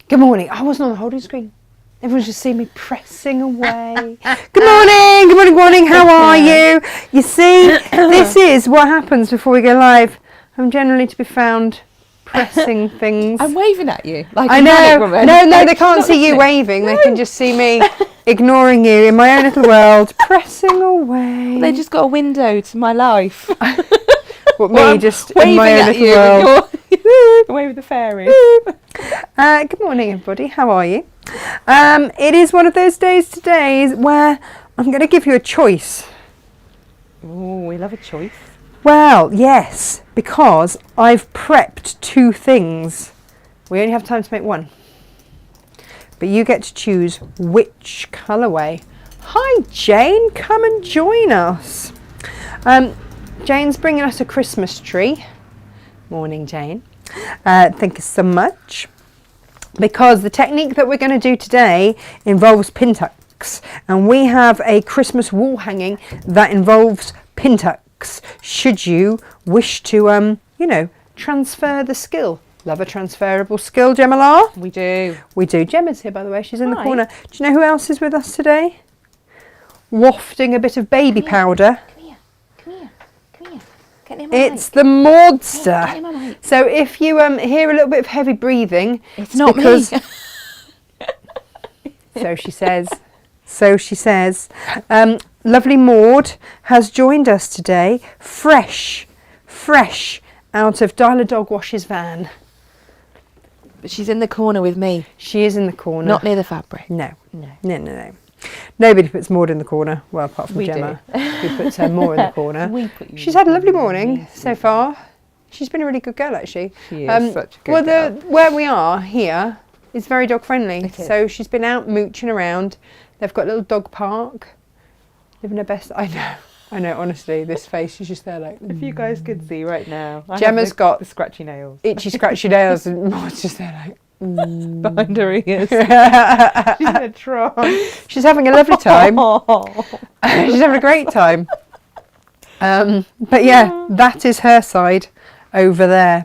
Good morning. I wasn't on the holding screen. Everyone's just seeing me pressing away. Good morning. Good morning. Good morning. How are you? You see, this is what happens before we go live. I'm generally to be found pressing things. I'm waving at you. Like I know. No, they can't see you listening. waving. They can just see me ignoring you in my own little world, pressing away. They just got a window to my life. What, me just in waving my own at little you world. Away with the fairies. Good morning, everybody. How are you? It is one of those days today where I'm going to give you a choice. Oh, we love a choice. Well, yes, because I've prepped two things. We only have time to make one. But you get to choose which colourway. Hi, Jane. Come and join us. Jane's bringing us a Christmas tree. Morning, Jane. Thank you so much. Because the technique that we're going to do today involves pin tucks. And we have a Christmas wall hanging that involves pin tucks. Should you wish to, transfer the skill. Love a transferable skill, Gemma. We do. We do. Gemma's here, by the way. She's in the Hi. corner. Do you know who else is with us today? Wafting a bit of baby powder. Come here. Get near my It's the Maudster. Get near my mic. So if you hear a little bit of heavy breathing, It's not because me. So she says. So she says. Lovely Maud has joined us today, fresh out of Dial a Dog Wash's van. But she's in the corner with me. She is in the corner. Not near the fabric. No. Nobody puts Maud in the corner. Well, apart from We Gemma, who puts her more in the corner. We put you She's in had a the lovely corner. morning so far. She's been a really good girl, actually. She is such a good well, girl. where we are here is very dog friendly. It is. So she's been out mooching around. They've got a little dog park. Living her best. I know. Honestly, this face is just there like. If you guys could see right now, I Gemma's have got the scratchy nails itchy, scratchy nails, and Maud's just there like. behind her ears. She's in a trance. She's having a lovely time. Oh. She's having a great time. But yeah, that is her side over there.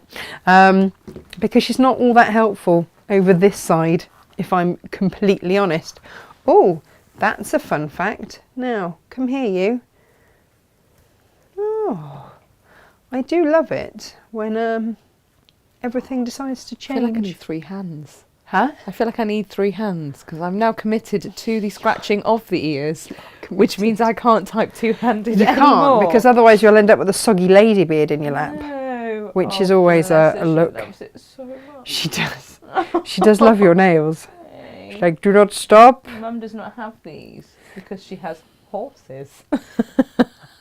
Because she's not all that helpful over this side, if I'm completely honest. Oh, that's a fun fact. Now, come here, you. Oh, I do love it when everything decides to I feel like I change. need 3 hands. Huh? I feel like I need 3 hands because I'm now committed to the scratching of the ears, which means I can't type two-handed You anymore. can't, because otherwise you'll end up with a soggy lady beard in your lap. No. Which is always bless a her, look. She loves it so much. She does. She does love your nails. She's like, do not stop. Mum does not have these because she has horses.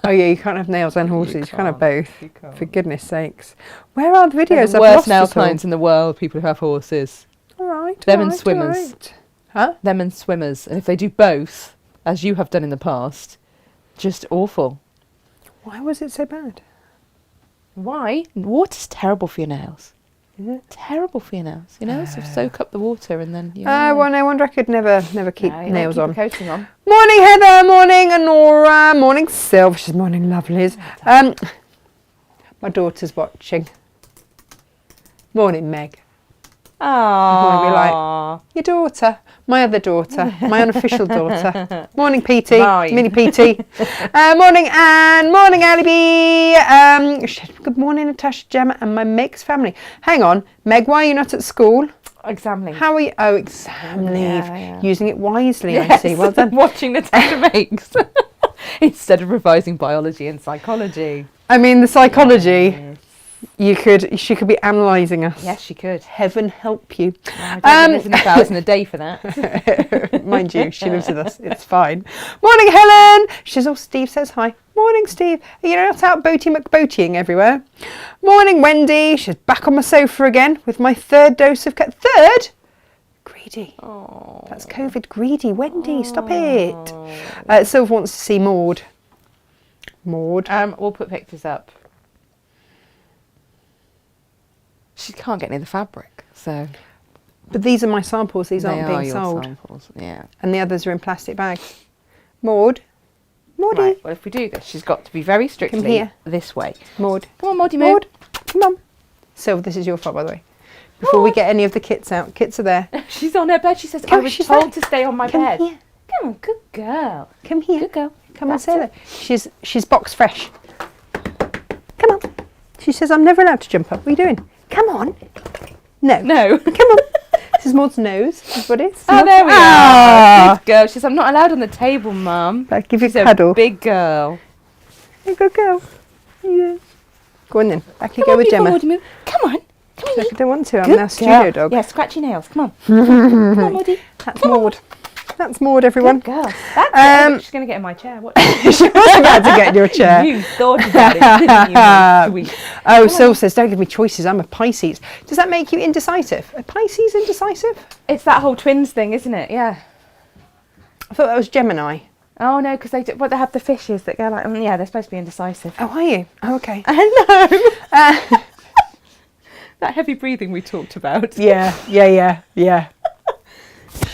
Oh yeah, you can't have nails and horses. You can't have both. You can't. For goodness sakes. Where are the They're videos? the I've worst lost nail us all. clients in the world, people who have horses. All right. Them all and right, swimmers. all right. Huh? Them and swimmers. And if they do both, as you have done in the past, just awful. Why was it so bad? Why? Water's terrible for your nails. Is it? Terrible for your nails. Your nails will soak up the water and then you Well, no wonder I could never keep No, you nails don't on. keep a coating on. Morning, Heather. Morning, Honora. Morning, Sylv. She's morning, lovelies. My daughter's watching. Morning, Meg. Aww. Your daughter, my other daughter, my unofficial daughter. Morning, PT, Mine. mini PT. Morning, Anne. Morning, Ali B. Good morning, Natasha, Gemma, and my Meg's family. Hang on, Meg, why are you not at school? Exam leave. How are you? Oh, exam leave. Yeah. Using it wisely, I Yes. see. Well done. Watching Natasha makes instead of revising biology and psychology. I mean, the psychology. She could be analysing us. Yes, she could. Heaven help you. I don't think there's 1,000 a day for that. Mind you, she lives with us. It's fine. Morning, Helen. She says, oh, Steve says hi. Morning, Steve. Are you not out boatying everywhere? Morning, Wendy. She's back on my sofa again with my 3rd dose of... Third? Greedy. Oh. That's COVID greedy. Wendy, stop it. Sylv wants to see Maud. Maud. We'll put pictures up. She can't get near the fabric, so... But these are my samples. These They aren't are being your sold. samples, yeah. And the others are in plastic bags. Maud. Maudie. Right, well, if we do this, she's got to be very strictly here. this way. Maud. Come on, Maudie, Maud. Come on. Sylv, this is your fault, by the way. before we get any of the kits out. Kits are there. She's on her bed. She says, I was told to stay on my bed. Here. Come on, good girl. Come here. Good girl. Come and say that. She's box fresh. Come on. She says, I'm never allowed to jump up. What are you doing? Come on. No. No. Come on. This is Maud's nose, everybody. Oh, there we are. Good girl. She says, I'm not allowed on the table, Mum. I'll give you She's a cuddle. A big girl. Hey, good girl. Yes. Go on then. Back you go with Gemma. Come on. Come on. I don't want to. I'm Good now studio dog. Yeah, scratch your nails. Come on. Come on, Maudie. That's Maud. That's Maud, everyone. Good girl. That's she's going to get in my chair. What? She was about to get in your chair. You thought about it, didn't you, sweet? Oh, Syl says, don't give me choices. I'm a Pisces. Does that make you indecisive? Are Pisces indecisive? It's that whole twins thing, isn't it? Yeah. I thought that was Gemini. Oh, no, because they have the fishes that go like, yeah, they're supposed to be indecisive. Oh, are you? Oh, okay. I know. That heavy breathing we talked about. Yeah.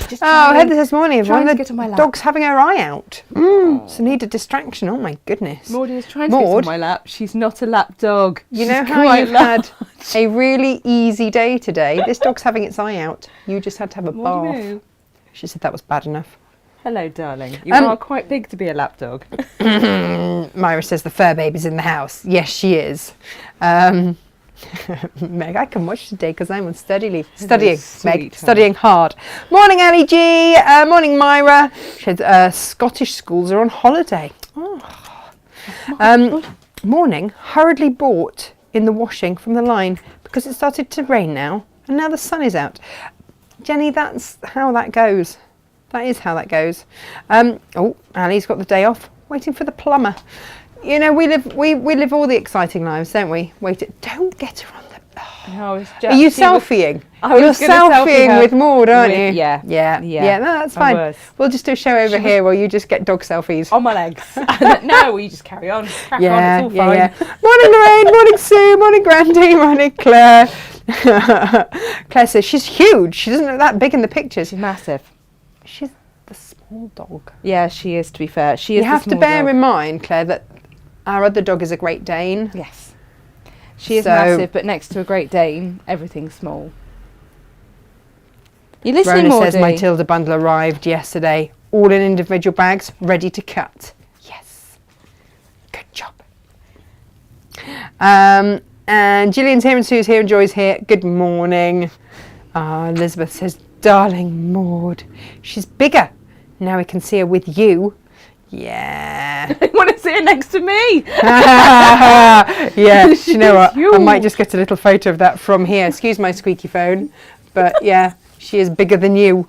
Just I heard this morning of one trying of to get on my the lap. dogs having her eye out. So need a distraction. Oh my goodness. Maudie is trying to get on my lap. She's not a lap dog. You know She's how quite you've large. had a really easy day today? This dog's having its eye out. You just had to have a What do you bath. mean? She said that was bad enough. Hello, darling. You are quite big to be a lap dog. Myra says the fur baby's in the house. Yes, she is. Meg, I can watch today because I'm on study leave. Studying, Meg, studying hard. Morning, Ali G. Morning, Myra. She said, Scottish schools are on holiday. Morning, hurriedly bought in the washing from the line because it started to rain now and now the sun is out. Jenny, that's how that goes. That is how that goes. Ali's got the day off, waiting for the plumber. You know, we live all the exciting lives, don't we? Don't get her on the... No, Are you selfieing? You're selfieing with Maud, aren't you? Yeah. No, that's fine. We'll just do a show over here where you just get dog selfies. On my legs. No, we just carry on. Crack on, it's all fine. Morning, Lorraine. Morning, Sue. Morning, Grandy. Morning, Claire. Claire says she's huge. She doesn't look that big in the pictures. She's massive. She's the small dog. Yeah, she is, to be fair. She is. You have to bear in mind, Claire, that our other dog is a Great Dane. Yes. She is massive, but next to a Great Dane, everything's small. You listening, Rona Maudie? says my Tilda bundle arrived yesterday, all in individual bags, ready to cut. Yes. Good job. And Gillian's here and Sue's here and Joy's here. Good morning. Elizabeth says, darling Maud, she's bigger. Now we can see her with you. Yeah. I want to see her next to me. Yeah, you know what? Huge. I might just get a little photo of that from here. Excuse my squeaky phone. But yeah, she is bigger than you.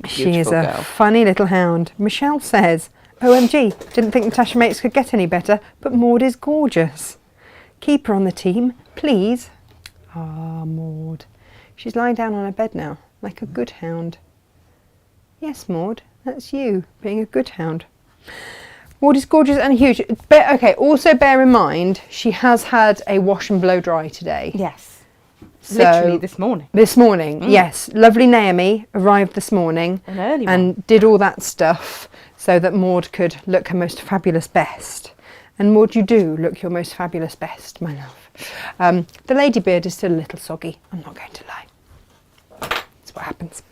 She is a funny little hound. Michelle says, OMG, didn't think Natasha mates could get any better, but Maud is gorgeous. Keep her on the team, please. Maud. She's lying down on her bed now, like a good hound. Yes, Maud, that's you, being a good hound. Maud is gorgeous and huge. Also bear in mind, she has had a wash and blow dry today. Yes. So, literally this morning. This morning, yes. Lovely Naomi arrived this morning An early one. and did all that stuff so that Maud could look her most fabulous best. And Maud, you do look your most fabulous best, my love. The ladybeard is still a little soggy, I'm not going to lie. That's what happens.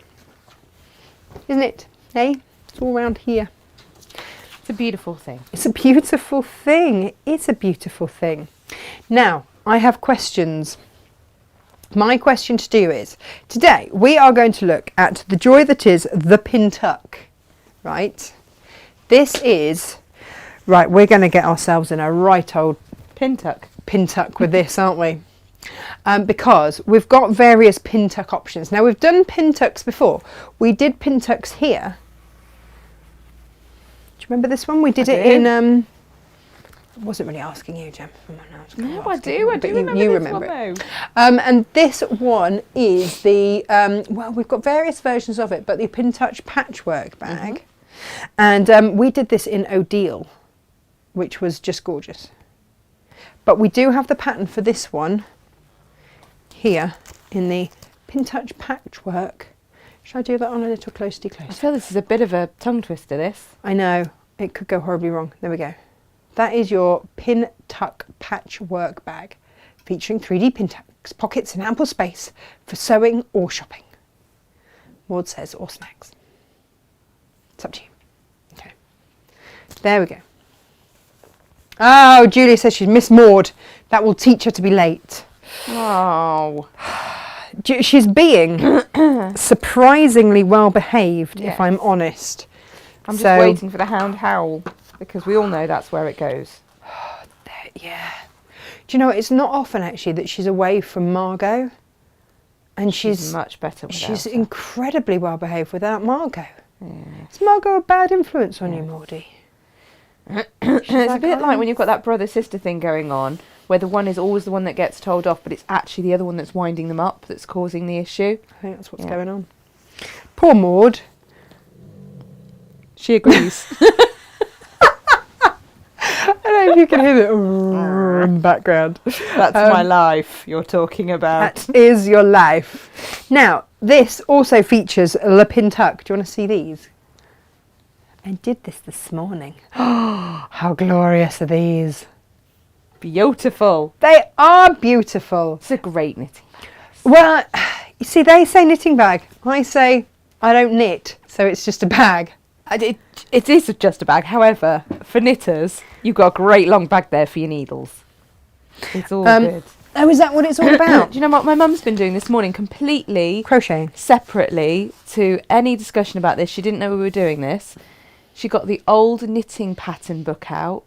Isn't it? Hey? It's all around here. It's a beautiful thing. It's a beautiful thing. It's a beautiful thing. Now, I have questions. My question to you is, today we are going to look at the joy that is the pin tuck, right? This is, right, we're going to get ourselves in a right old Pin tuck with this, aren't we? Because we've got various pin tuck options. Now, we've done pin tucks before. We did pin tucks here. Do you remember this one? We did it in... I wasn't really asking you, Jem. No, I do remember you this remember one, it. though. And this one is the... well, we've got various versions of it, but the Pin Touch Patchwork Bag. And we did this in O'Deal, which was just gorgeous. But we do have the pattern for this one here in the Pin Touch Patchwork. Should I do that on a little closely? I feel this is a bit of a tongue twister, this. I know. It could go horribly wrong. There we go. That is your Pin Tuck Patchwork Bag featuring 3D pin tuck. packs pockets and ample space for sewing or shopping. Maud says, or snacks. It's up to you. Okay. There we go. Oh, Julia says she's Miss Maud. That will teach her to be late. Oh. She's being surprisingly well behaved, if I'm honest. I'm just waiting for the hound howl, because we all know that's where it goes. Yeah. Do you know, it's not often actually that she's away from Margot. And she's much better without She's her. incredibly well behaved without Margot. Yeah. Is Margot a bad influence on you, Maudie? It's a bit like when you've got that brother-sister thing going on, where the one is always the one that gets told off, but it's actually the other one that's winding them up that's causing the issue. I think that's what's going on. Poor Maud. She agrees. I don't know if you can hear it in the background. That's my life you're talking about. That is your life. Now, this also features Le Pin Tuck. Do you want to see these? I did this morning. How glorious are these? Beautiful. They are beautiful. It's a great knitting bag. Well, you see, they say knitting bag. I say I don't knit, so it's just a bag. It is just a bag. However, for knitters, you've got a great long bag there for your needles. It's all good. Oh, is that what it's all about? Do you know what my mum's been doing this morning? Completely Crocheting. Separately to any discussion about this. She didn't know we were doing this. She got the old knitting pattern book out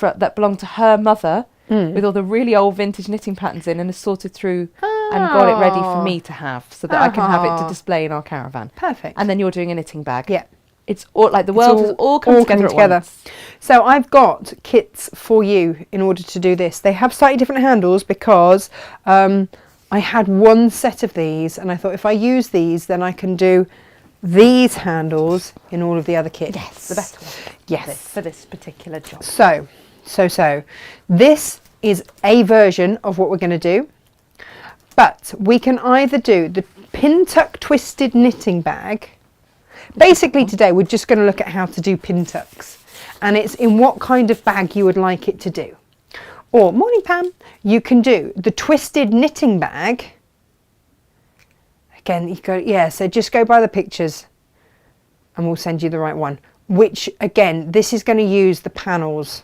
that belonged to her mother with all the really old vintage knitting patterns in, and has sorted through and got it ready for me to have so that I can have it to display in our caravan. Perfect. And then you're doing a knitting bag. Yeah. It's all like the world has all come together at once. So I've got kits for you in order to do this. They have slightly different handles because I had one set of these, and I thought if I use these, then I can do these handles in all of the other kits. Yes, the best one. Yes. For this particular job. So this is a version of what we're going to do, but we can either do the pin tuck twisted knitting bag. Basically today we're just going to look at how to do pin tucks, and it's in what kind of bag you would like it to do. Or, morning Pam, you can do the twisted knitting bag. Again, you go, so just go by the pictures and we'll send you the right one. Which, again, this is going to use the panels,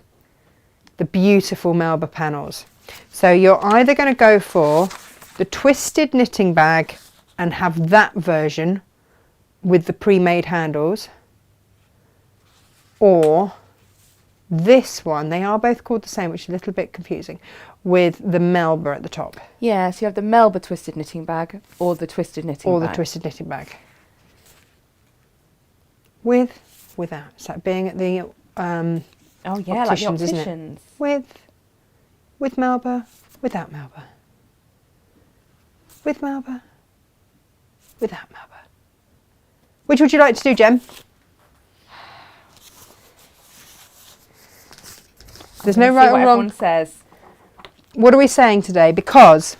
the beautiful Melba panels. So you're either going to go for the twisted knitting bag and have that version with the pre-made handles, or this one, they are both called the same, which is a little bit confusing, with the Melba at the top. Yeah, so you have the Melba twisted knitting bag or the twisted knitting bag. Or the twisted knitting bag. Without. It's like being at the oh yeah, like the opticians, isn't opticians. it? With Melba, without Melba. With Melba, without Melba. Which would you like to do, Jem? There's no right or wrong. Everyone says. What are we saying today? Because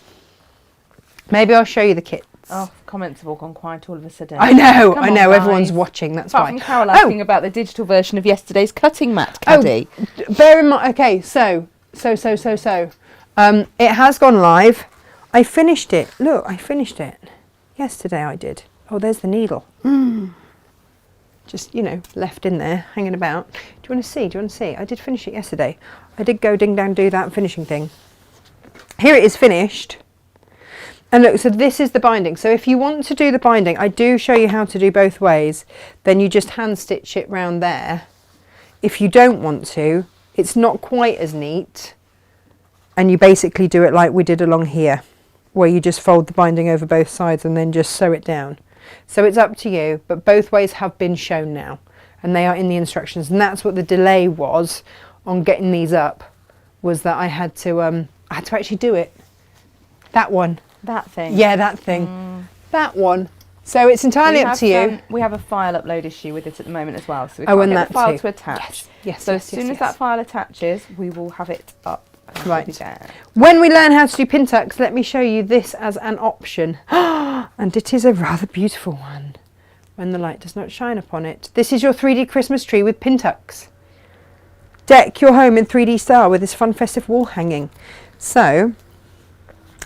maybe I'll show you the kits. Oh, comments have all gone quiet all of a sudden. I know, Come I on, know. guys. Everyone's watching. That's Apart why. from Carol asking about the digital version of yesterday's cutting mat caddy. Bear in mind. Okay, so. It has gone live. I finished it. Look, I finished it yesterday. I did. Oh, there's the needle. Just, left in there, hanging about. Do you want to see? I did finish it yesterday. I did go ding dang do that finishing thing. Here it is finished. And look, so this is the binding. So if you want to do the binding, I do show you how to do both ways. Then you just hand stitch it round there. If you don't want to, it's not quite as neat. And you basically do it like we did along here, where you just fold the binding over both sides and then just sew it down. So it's up to you, but both ways have been shown now, and they are in the instructions. And that's what the delay was on getting these up, was that I had to actually do it. That one. That thing. Yeah, that thing. That one. So it's entirely up to you. We have a file upload issue with it at the moment as well, so we and can't get the file too. to attach. Yes. So as soon as that file attaches, we will have it up. Right. When we learn how to do pin tucks, let me show you this as an option. And it is a rather beautiful one when the light does not shine upon it. This is your 3D Christmas tree with pin tucks. Deck your home in 3D style with this fun festive wall hanging. So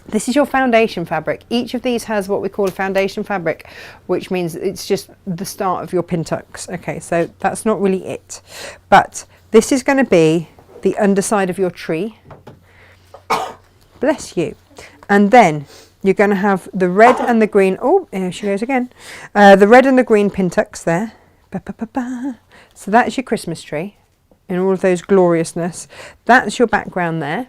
This is your foundation fabric. Each of these has what we call a foundation fabric, which means it's just the start of your pin tucks. Okay, so that's not really it. But this is going to be the underside of your tree. Bless you. And then you're going to have the red and the green. Oh, here she goes again. The red and the green pin tucks there. Ba, ba, ba, ba. So that's your Christmas tree in all of those gloriousness. That's your background there.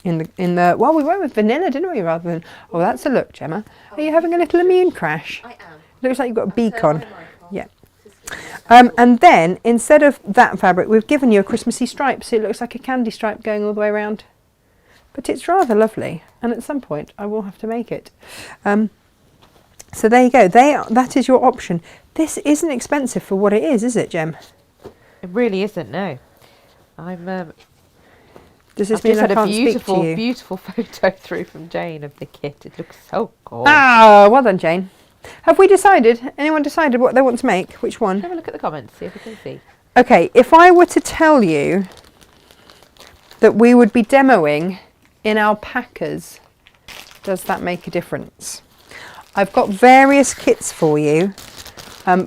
Well, we went with vanilla, didn't we, rather than, oh, that's a look, Gemma. Are you having a little immune crash? I am. Looks like you've got a beak on. Yeah. And then, instead of that fabric, we've given you a Christmassy stripe, so it looks like a candy stripe going all the way around. But it's rather lovely, and at some point I will have to make it. So there you go. That is your option. This isn't expensive for what it is it, Gem? It really isn't, no. Does this I've mean just I had a can't speak to beautiful, you? beautiful photo through from Jane of the kit. It looks so cool. Ah, well done, Jane. Have we decided? Anyone decided what they want to make? Which one? Have a look at the comments, see if we can see. Okay, if I were to tell you that we would be demoing in alpacas, does that make a difference? I've got various kits for you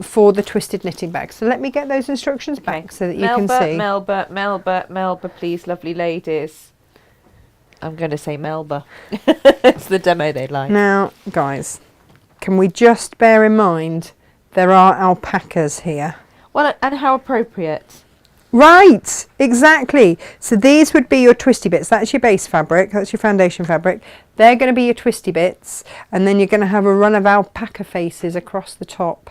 for the twisted knitting bag. So let me get those instructions back so that you can see. Melba, please, lovely ladies. I'm going to say Melba. It's the demo they like. Now, guys, can we just bear in mind there are alpacas here? Well, and how appropriate. Right, exactly. So these would be your twisty bits. That's your base fabric. That's your foundation fabric. They're going to be your twisty bits. And then you're going to have a run of alpaca faces across the top.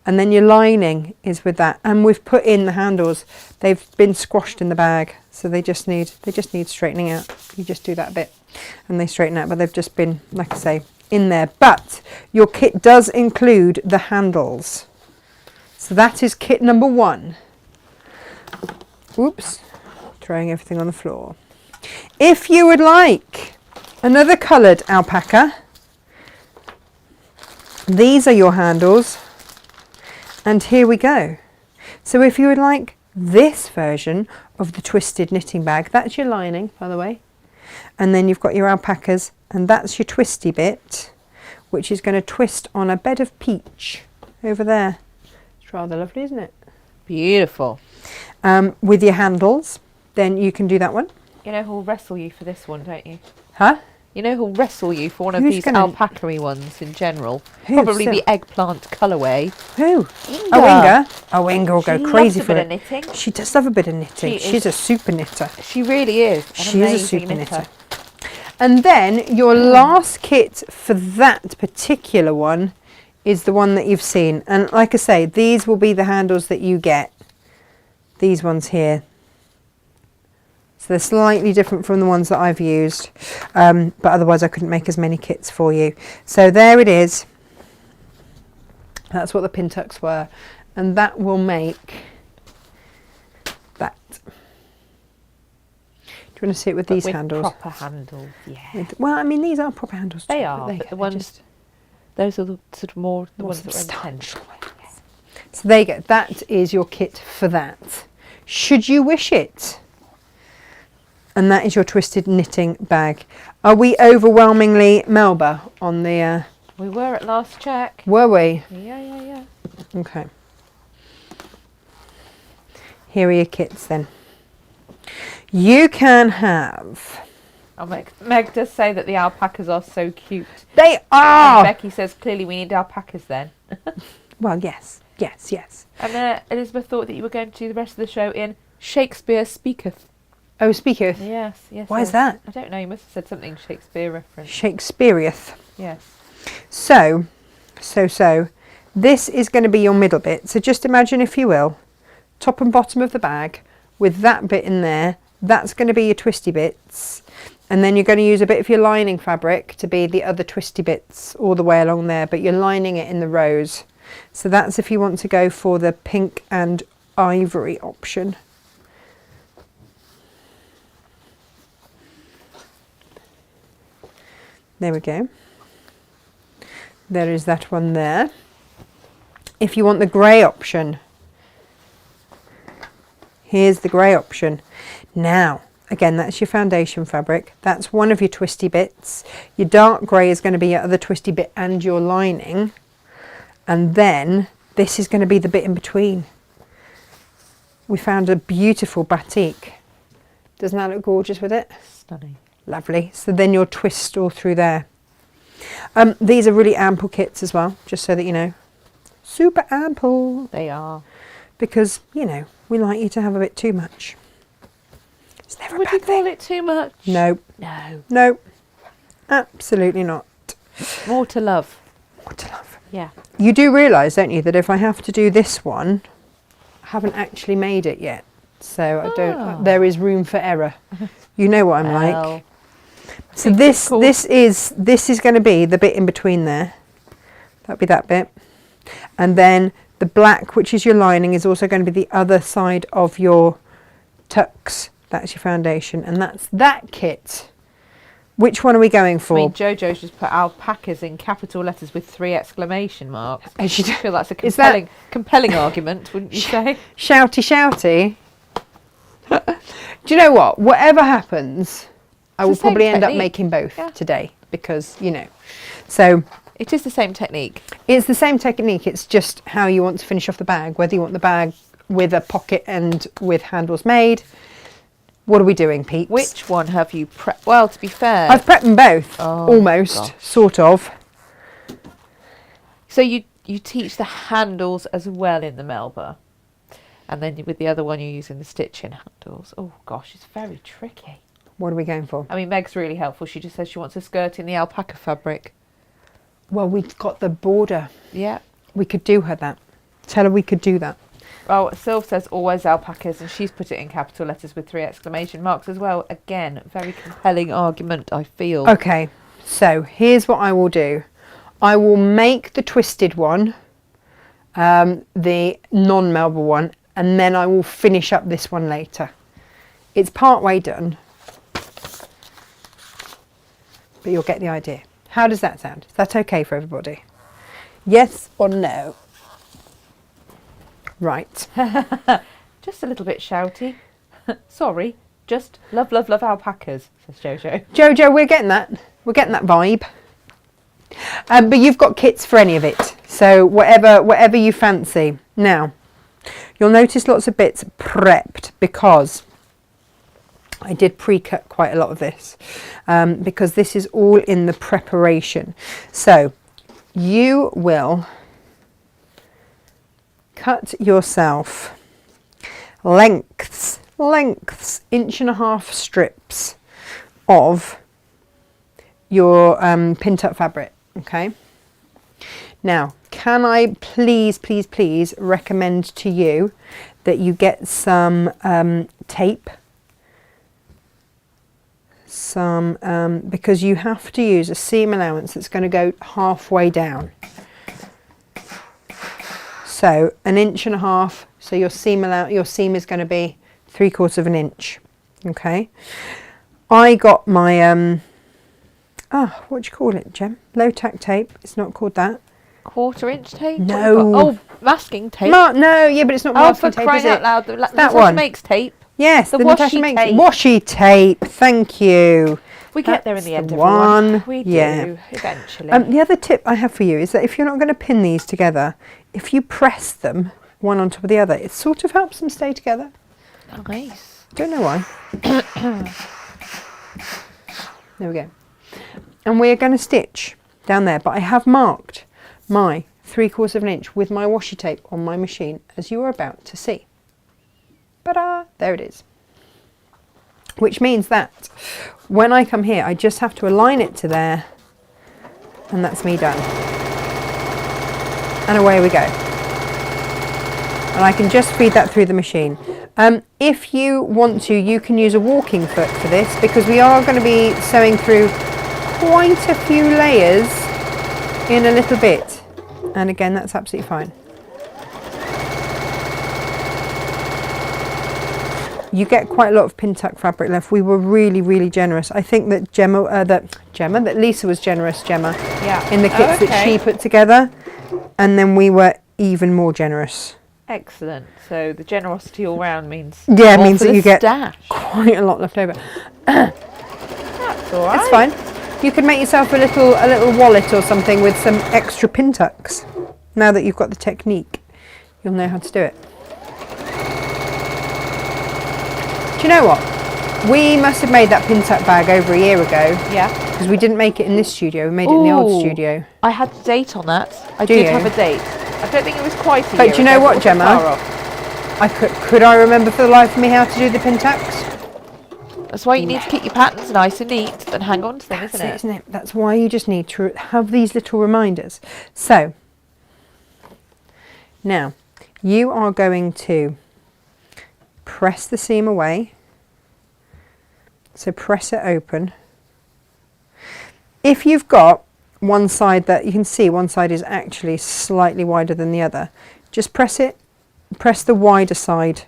And then your lining is with that. And we've put in the handles. They've been squashed in the bag. So they just need straightening out. You just do that bit and they straighten out. But they've just been, like I say, in there. But your kit does include the handles. So that is kit number 1. Oops, throwing everything on the floor. If you would like another coloured alpaca, these are your handles, and here we go. So if you would like this version of the twisted knitting bag, that's your lining, by the way, and then you've got your alpacas, and that's your twisty bit, which is going to twist on a bed of peach over there. It's rather lovely, isn't it? Beautiful. With your handles, then you can do that one. You know who'll wrestle you for this one, don't you? Huh? You know who'll wrestle you for one of Who's these gonna- alpaca-y ones in general? Who? Probably So- the eggplant colourway. Who? Inga. Oh, Inga. Oh, Inga will go She crazy loves for a bit it. of knitting. She does love a bit of knitting. She She's a super knitter. She really is. She is a super knitter. knitter. And then your last kit for that particular one is the one that you've seen. And like I say, these will be the handles that you get. These ones here. So they're slightly different from the ones that I've used. But otherwise I couldn't make as many kits for you. So there it is. That's what the pin tucks were. And that will make that. Do you want to see it with these With handles? proper handles, yeah. Well, I mean, these are proper handles. They too, are, but but the they're ones, just those are the sort of more the more ones that are substantial intense. ones. So there you go. That is your kit for that. Should you wish it. And that is your twisted knitting bag. Are we overwhelmingly Melba on the... We were at last check. Were we? Yeah. Okay. Here are your kits then. You can have... Oh, Meg does say that the alpacas are so cute. They And are! Becky says clearly we need alpacas then. Well, yes. And Elizabeth thought that you were going to do the rest of the show in Shakespeare Speaketh. Oh, speaketh. Yes. Why is that? I don't know. You must have said something Shakespeare reference. Shakespeareath. Yes. So, this is going to be your middle bit. So just imagine, if you will, top and bottom of the bag with that bit in there. That's going to be your twisty bits. And then you're going to use a bit of your lining fabric to be the other twisty bits all the way along there. But you're lining it in the rows. So that's if you want to go for the pink and ivory option. There we go. There is that one there. If you want the grey option, here's the grey option. Now, again, that's your foundation fabric. That's one of your twisty bits. Your dark grey is going to be your other twisty bit and your lining. And then this is going to be the bit in between. We found a beautiful batik. Doesn't that look gorgeous with it? Stunning. Lovely. So then you'll twist all through there. These are really ample kits as well, just so that you know. Super ample. They are. Because, you know, we like you to have a bit too much. It's never Would a you bad call thing. it too much? No. No. No. Absolutely not. More to love. What to love. Yeah. You do realise, don't you, that if I have to do this one, I haven't actually made it yet. So I don't, there is room for error. You know what I'm like. So this is going to be the bit in between there. That'll be that bit. And then the black, which is your lining, is also going to be the other side of your tux. That's your foundation. And that's that kit. Which one are we going for? I mean, Jojo's just put alpacas in capital letters with 3 exclamation marks. I feel that's a compelling argument, wouldn't you say? Shouty. Do you know what? Whatever happens, I will probably end up making both today because, you know. So it is the same technique. It's the same technique. It's just how you want to finish off the bag, whether you want the bag with a pocket and with handles made. What are we doing, peeps? Which one have you prepped? Well, to be fair, I've prepped them both, almost, sort of. So you teach the handles as well in the Melba, and then with the other one you're using the stitching handles. Oh gosh, it's very tricky. What are we going for? I mean, Meg's really helpful. She just says she wants a skirt in the alpaca fabric. Well, we've got the border. Yeah. We could do her that. Tell her we could do that. Oh, Sylv says always alpacas, and she's put it in capital letters with 3 exclamation marks as well. Again, very compelling argument, I feel. Okay, so here's what I will do. I will make the twisted one, the non-Melba one, and then I will finish up this one later. It's part way done, but you'll get the idea. How does that sound? Is that okay for everybody? Yes or no? Right. Just a little bit shouty. Sorry, just love alpacas, says Jojo. Jojo, we're getting that. We're getting that vibe. But you've got kits for any of it. So whatever you fancy. Now, you'll notice lots of bits prepped because I did pre-cut quite a lot of this because this is all in the preparation. So you will cut yourself lengths, 1.5 inch strips of your pin-tuck fabric, okay? Now, can I please recommend to you that you get some tape, because you have to use a seam allowance that's going to go halfway down. So 1.5 inches, so your seam is going to be 3/4 inch. Okay. I got my what do you call it, Gem? Low tack tape. It's not called that. 1/4 inch tape? No. Oh, masking tape. No, yeah, but it's not masking tape, crying is it? out loud, that Natasha one makes tape. Yes, the Natasha washi makes tape. washi tape. Thank you. We get there in the end, the everyone. one. We Yeah. do, eventually. The other tip I have for you is that if you're not going to pin these together, if you press them one on top of the other, it sort of helps them stay together. Nice. Don't know why. There we go. And we're going to stitch down there, but I have marked my 3/4 inch with my washi tape on my machine, as you are about to see. Ta-da! There it is. Which means that when I come here, I just have to align it to there, and that's me done. And away we go. And I can just feed that through the machine. If you want to, you can use a walking foot for this, because we are going to be sewing through quite a few layers in a little bit. And again, that's absolutely fine. You get quite a lot of pin tuck fabric left. We were really generous. I think that that Lisa was generous, Yeah. in the kits that she put together, and then we were even more generous Excellent. So the generosity all round means Yeah, it more means for that the you get stash. quite a lot left over. That's all right. It's fine. You could make yourself a little wallet or something with some extra pin tucks. Now that you've got the technique, you'll know how to do it. Do you know what? We must have made that pin tuck bag over a year ago. Yeah. Because we didn't make it in this studio. We made it in the old studio. I had the date on that. I Do did you? have a date. I don't think it was quite a year. But do you know ago, what, but Gemma? wasn't far off. Could I remember for the life of me how to do the pin tucks? That's why you need to keep your patterns nice and neat and hang on to them, That's isn't it? isn't it? That's why you just need to have these little reminders. So, now, you are going to press the seam away. So press it open. If you've got one side that you can see one side is actually slightly wider than the other, just press the wider side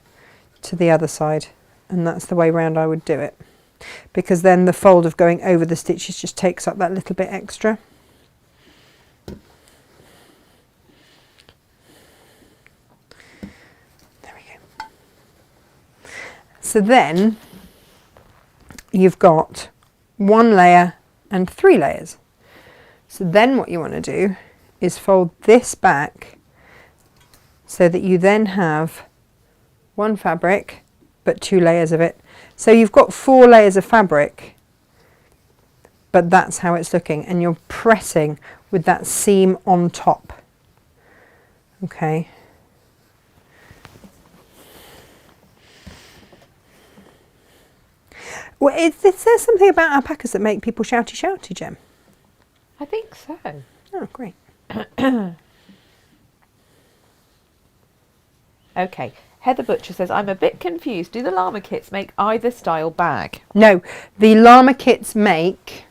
to the other side, and that's the way round I would do it, because then the fold of going over the stitches just takes up that little bit extra. There we go. So then you've got one layer and 3 layers. So then what you want to do is fold this back so that you then have one fabric but 2 layers of it. So you've got 4 layers of fabric, but that's how it's looking, and you're pressing with that seam on top. Okay. Well, is there something about alpacas that make people shouty, Jem? I think so. Oh, great. Okay. Heather Butcher says, I'm a bit confused. Do the llama kits make either style bag? No, the llama kits make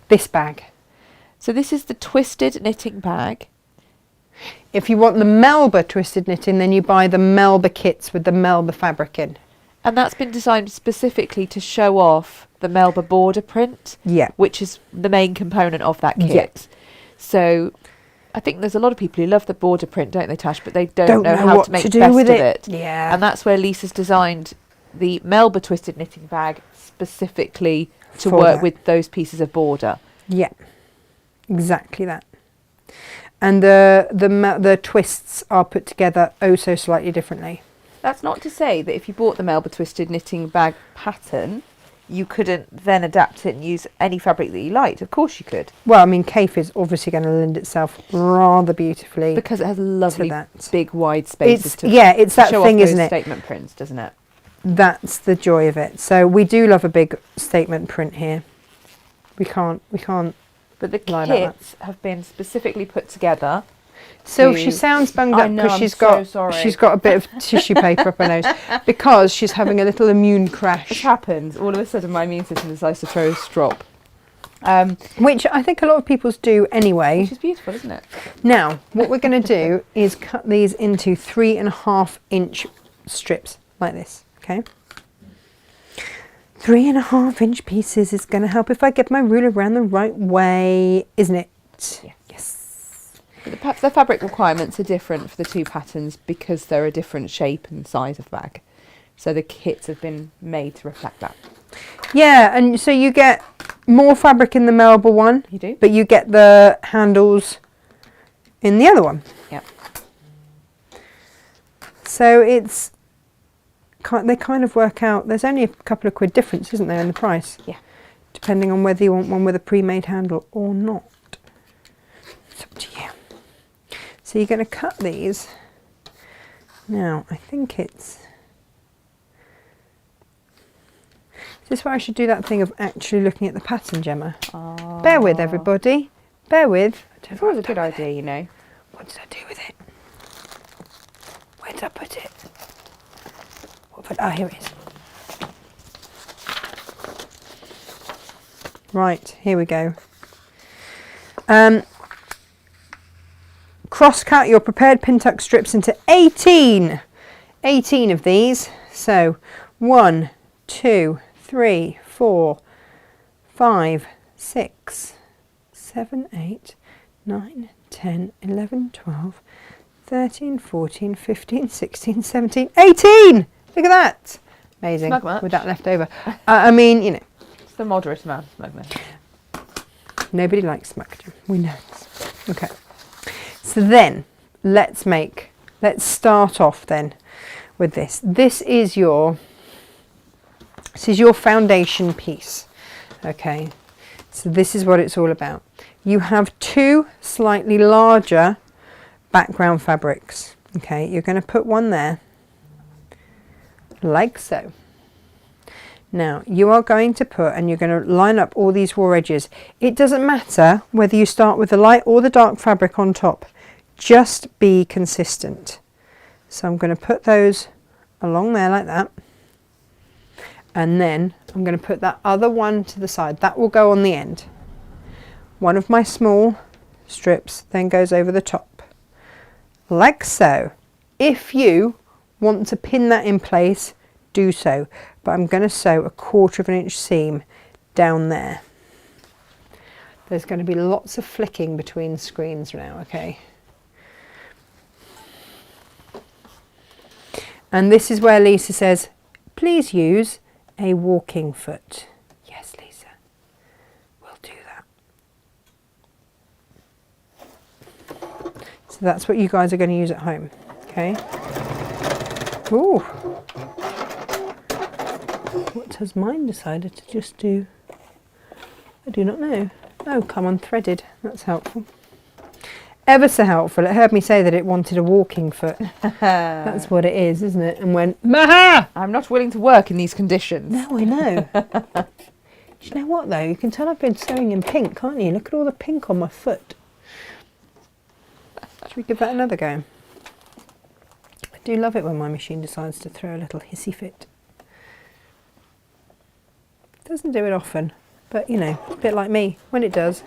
this bag. So this is the twisted knitting bag. If you want the Melba twisted knitting, then you buy the Melba kits with the Melba fabric in. And that's been designed specifically to show off the Melba border print, Yeah. which is the main component of that kit. Yeah. So I think there's a lot of people who love the border print, don't they, Tash? But they don't know how what to make to do best with of it. it. Yeah. And that's where Lisa's designed the Melba twisted knitting bag specifically to For work that. with those pieces of border. Yeah, exactly that. And the twists are put together oh so slightly differently. That's not to say that if you bought the Melba twisted knitting bag pattern, you couldn't then adapt it and use any fabric that you liked. Of course you could. Well, I mean, Cape is obviously going to lend itself rather beautifully Because it has lovely that. big wide spaces to it's that show thing, off those isn't it? statement prints, doesn't it? That's the joy of it. So we do love a big statement print here. We can't. But the lie about that. kits have been specifically put together. So to- she sounds bunged I up know, because I'm she's so got sorry. she's got a bit of tissue paper up her nose because she's having a little immune It crash, happens. All of a sudden my immune system decides to throw a strop. which I think a lot of people do anyway. Which is beautiful, isn't it? Now, what we're going to do is cut these into 3.5 inch strips like this. Okay. 3.5 inch pieces is going to help if I get my ruler around the right way, isn't it? Yeah. Yes. But the fabric requirements are different for the two patterns because they're a different shape and size of bag. So the kits have been made to reflect that. Yeah, and so you get more fabric in the Melba one. You do? But you get the handles in the other one. Yep. So it's they kind of work out. There's only a couple of quid difference, isn't there, in the price? Yeah. Depending on whether you want one with a pre-made handle or not. It's up to you. So you're going to cut these. Now, I think it's... Is this where I should do that thing of actually looking at the pattern, Gemma? Oh. Bear with, everybody. Bear with. It's always a good idea, you know. What did I do with it? Where did I put it? Here it is. Right, here we go. Cross cut your prepared pin tuck strips into 18 of these. So 1, 2, 3, 4, 5, 6, 7, 8, 9, 10, 11, 12, 13, 14, 15, 16, 17, 18! Look at that! Amazing. Smug much? With that left over. I mean, you know. It's the moderate amount of smugness. Nobody likes smug. We know this. Okay. So then, let's start off then with this. This is your foundation piece. Okay. So this is what it's all about. You have two slightly larger background fabrics. Okay, you're going to put one there, like so. Now you are going to put, and you're going to line up all these raw edges. It doesn't matter whether you start with the light or the dark fabric on top, just be consistent. So I'm going to put those along there like that, and then I'm going to put that other one to the side. That will go on the end. One of my small strips then goes over the top, like so. If you want to pin that in place, do so, but I'm going to sew a 1/4 inch seam down there. There's going to be lots of flicking between screens now, okay? And this is where Lisa says, please use a walking foot. Yes, Lisa, we'll do that. So that's what you guys are going to use at home, okay? Ooh. What has mine decided to just do? I do not know. Oh, come on, threaded. That's helpful. Ever so helpful. It heard me say that it wanted a walking foot. That's what it is, isn't it? And went, Maha! I'm not willing to work in these conditions. No, I know. Do you know what, though? You can tell I've been sewing in pink, can't you? Look at all the pink on my foot. Should we give that another go? I do love it when my machine decides to throw a little hissy fit. Doesn't do it often, but you know, a bit like me. When it does,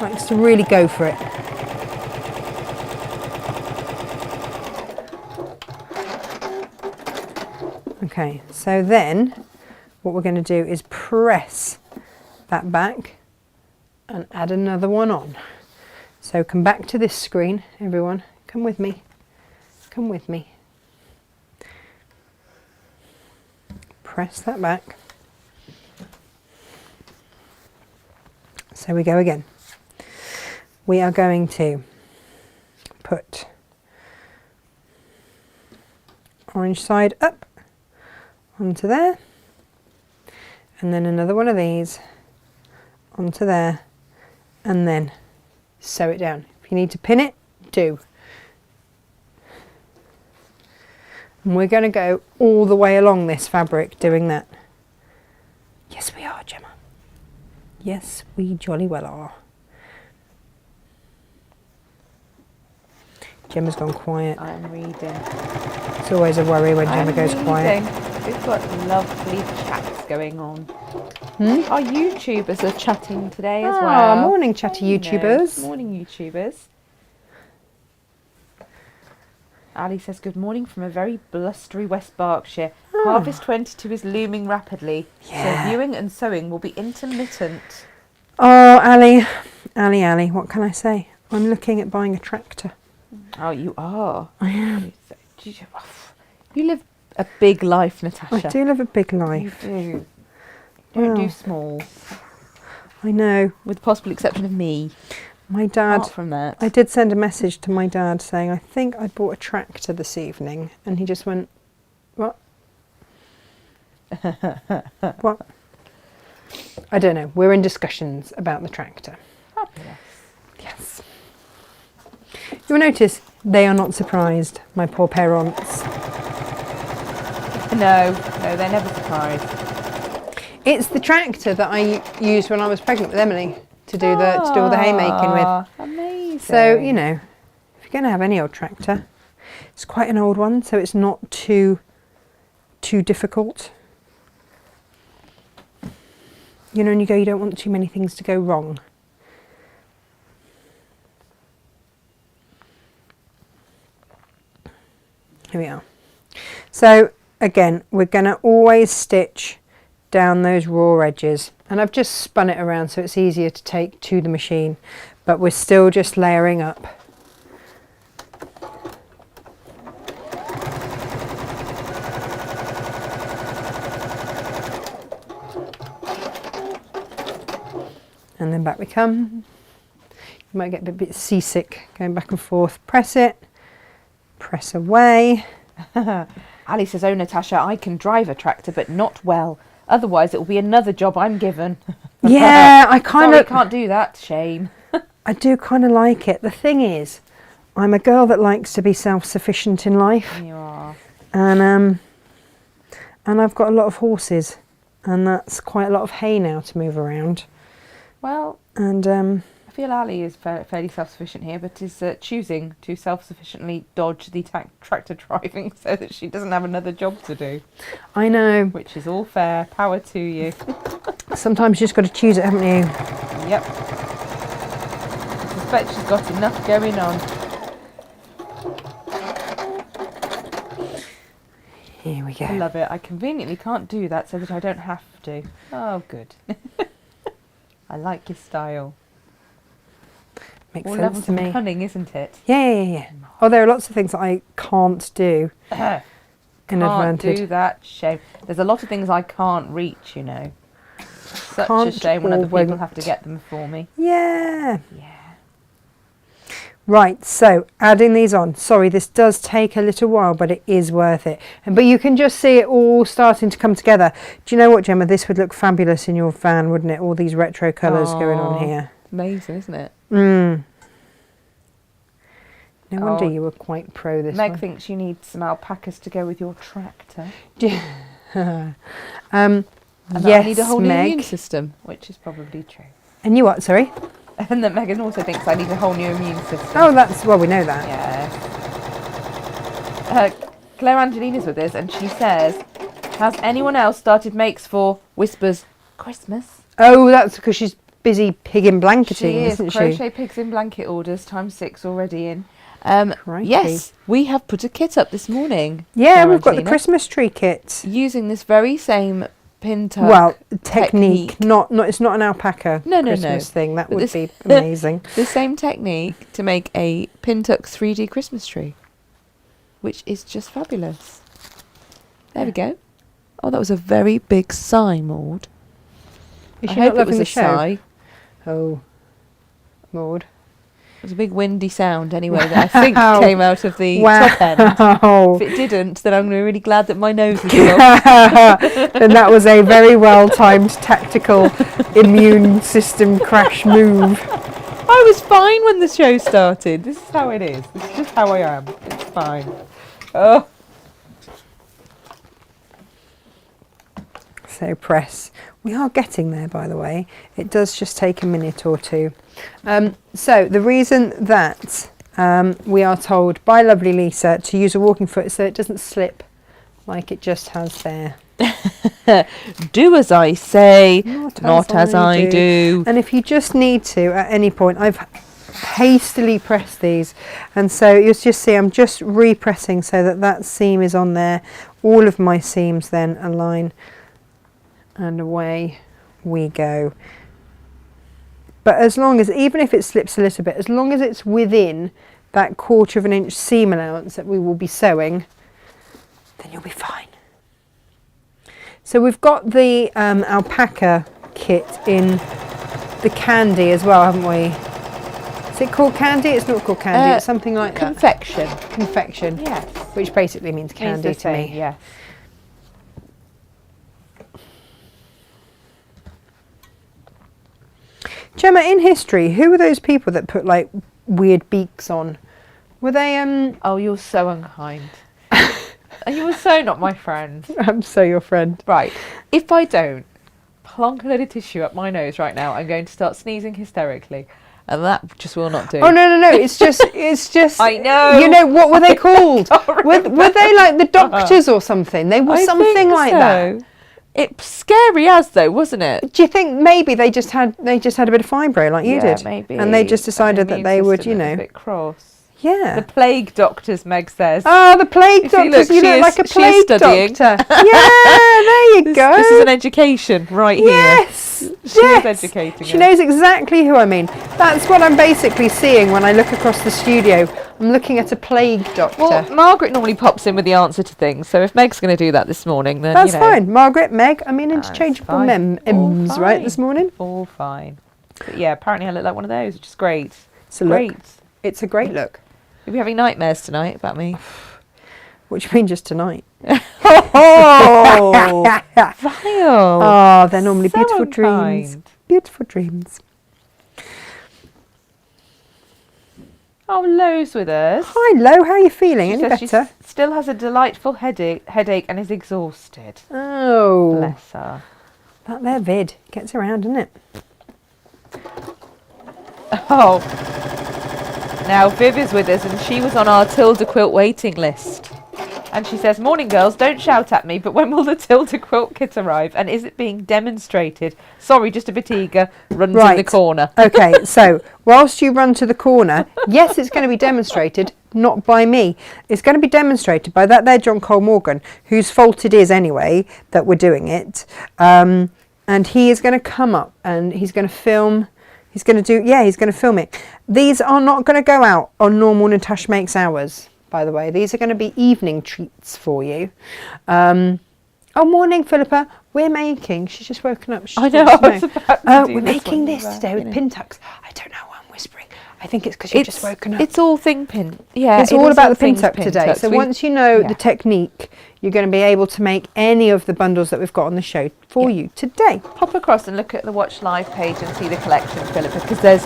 likes to really go for it. Okay, so then what we're going to do is press that back and add another one on. So come back to this screen, everyone. Come with me. Come with me. Press that back. So we go again. We are going to put orange side up onto there, and then another one of these onto there, and then sew it down. If you need to pin it, do. And we're going to go all the way along this fabric doing that. Yes, we are, Gemma. Yes, we jolly well are. Gemma's gone quiet. I'm reading. It's always a worry when Gemma goes quiet. We've got lovely chats going on. Our YouTubers are chatting today as well. Morning, chatty YouTubers. Morning, YouTubers. Ali says, good morning from a very blustery West Berkshire. Harvest 22 is looming rapidly, so viewing and sewing will be intermittent. Oh, Ali, what can I say? I'm looking at buying a tractor. Oh, you are? I am. You live a big life, Natasha. I do live a big life. You do. Don't do small. I know. With the possible exception of me. My dad, apart from that. I did send a message to my dad saying, I think I bought a tractor this evening. And he just went, what? What? I don't know. We're in discussions about the tractor. Fabulous. Yes. You'll notice they are not surprised, my poor parents. No, they're never surprised. It's the tractor that I used when I was pregnant with Emily to do all the haymaking with. Amazing. So, you know, if you're going to have any old tractor, it's quite an old one, so it's not too difficult. You know, and you don't want too many things to go wrong. Here we are. So again, we're going to always stitch down those raw edges, and I've just spun it around so it's easier to take to the machine, but we're still just layering up. And then back we come. You might get a bit seasick going back and forth. Press it, press away. Ali says, "Oh, Natasha, I can drive a tractor, but not well. Otherwise, it will be another job I'm given." Yeah, I kind of can't do that. Shame. I do kind of like it. The thing is, I'm a girl that likes to be self-sufficient in life, You are. and I've got a lot of horses, and that's quite a lot of hay now to move around. Well, And I feel Ali is fairly self-sufficient here, but is choosing to self-sufficiently dodge the tractor driving so that she doesn't have another job to do, I know which is all fair. Power to you. sometimes you just got to choose it, haven't you? Yep. I suspect she's got enough going on. Here we go. I love it. I conveniently can't do that so that I don't have to. Oh, good. I like your style. Makes All sense levels to of me. cunning, isn't it? Yeah. Oh, there are lots of things that I can't do in Can't advantage. do that. Shame. There's a lot of things I can't reach, you know. Such a Can't shame when or other people won't. have to get them for me. Yeah. Yeah. Right, so adding these on. Sorry, this does take a little while, but it is worth it. But you can just see it all starting to come together. Do you know what, Gemma? This would look fabulous in your van, wouldn't it? All these retro colours going on here. Amazing, isn't it? No wonder Oh. you were quite pro this Meg one. thinks you need some alpacas to go with your tractor. And And that yes, I need a whole new Meg. immune system, which is probably true. And you what, sorry? And that Megan also thinks I need a whole new immune system. Oh, that's, well, we know that. Yeah. Claire Angelina's with us, and she says, "Has anyone else started makes for Whispers Christmas?" Oh, that's because she's busy pigging blanketing, She is. isn't she? Crochet pigs in blanket orders ×6 already in. Crikey. Yes, we have put a kit up this morning. Yeah, Claire we've got the Angelina, Christmas tree kit. using this very same pin tuck. Well, technique. Not. It's not an alpaca No, Christmas thing. That But would this- be amazing. The same technique to make a pin tuck 3D Christmas tree, which is just fabulous. There we go. Oh, that was a very big sigh, Maud. Is I she hope not it loving was the a show? sigh. Oh, Maud. It was a big windy sound anyway that I think Wow. came out of the Wow. top end. If it didn't, then I'm really glad that my nose is blocked. Then that was a very well timed tactical immune system crash move. I was fine when the show started. This is how it is. This is just how I am. It's fine. Oh. So press. We are getting there, by the way. It does just take a minute or two. So the reason that we are told by lovely Lisa to use a walking foot so it doesn't slip like it just has there. Do as I say, Not as I do. And if you just need to at any point, I've hastily pressed these, and so you'll just see I'm just repressing so that that seam is on there. All of my seams then align, and away we go. But as long as, even if it slips a little bit, as long as it's within that 1/4 of an inch seam allowance that we will be sewing, then you'll be fine. So we've got the alpaca kit in the candy as well, haven't we? Is it called candy? It's not called candy, it's something like Confection. that. Confection. Yes. Which basically means candy Means the to same, me. yes. Gemma, in history, who were those people that put like weird beaks on? Were they Oh, you're so unkind. You were so not my friend. I'm so your friend. Right. If I don't plonk a load of tissue up my nose right now, I'm going to start sneezing hysterically. And that just will not do. Oh no, it's just I know. You know, what were they called? Don't were they like the doctors or something? They were I something think like so. that. It's scary as though, wasn't it? Do you think maybe they just had a bit of fibro like you Yeah, did? maybe. And they just decided that Immune they would, system you that's know. a bit cross. Yeah. The plague doctors, Meg says. Oh, the plague You see, doctors. look, You she look is- like a she is plague studying. doctor. Yeah, there you go. This is an education right Yes. She is educating she us. knows exactly who I mean. That's what I'm basically seeing when I look across the studio. I'm looking at a plague doctor. Well, Margaret normally pops in with the answer to things, so if Meg's going to do that this morning, then That's fine. Margaret, Meg, I mean interchangeable fine. M's, right, this morning? All fine. But yeah, apparently I look like one of those, which is great. It's a look. It's a great look. You'll be having nightmares tonight about me. What do you mean just tonight? Oh, vile. Oh, they're normally So beautiful unkind. dreams. Beautiful dreams. Oh, Lo's with us. Hi, Lo. How are you feeling? She Any says she better? still has a delightful headache and is exhausted. Oh, Bless her. that there vid gets around, doesn't it? Oh. Now, Viv is with us and she was on our Tilda quilt waiting list. And she says, morning girls, don't shout at me, but when will the Tilda quilt kit arrive? And is it being demonstrated? Sorry, just a bit eager. Runs in the corner. Okay, so whilst you run to the corner, yes, it's going to be demonstrated, not by me. It's going to be demonstrated by that there John Cole Morgan, whose fault it is anyway that we're doing it. And he is going to come up and he's going to film. He's going to film it. These are not going to go out on normal Natasha Makes hours. By the way, these are going to be evening treats for you. Oh, morning, Philippa. We're making. She's just woken up. I know. I was about to do we're this making one, this but, today with pin tucks. I don't know why I'm whispering. I think it's because you've just woken up. It's all thing pin. Yeah, it's all about the pin things tuck today. tucks. So once you know the technique, you're going to be able to make any of the bundles that we've got on the show for you today. Pop across and look at the Watch Live page and see the collection, Philippa, because there's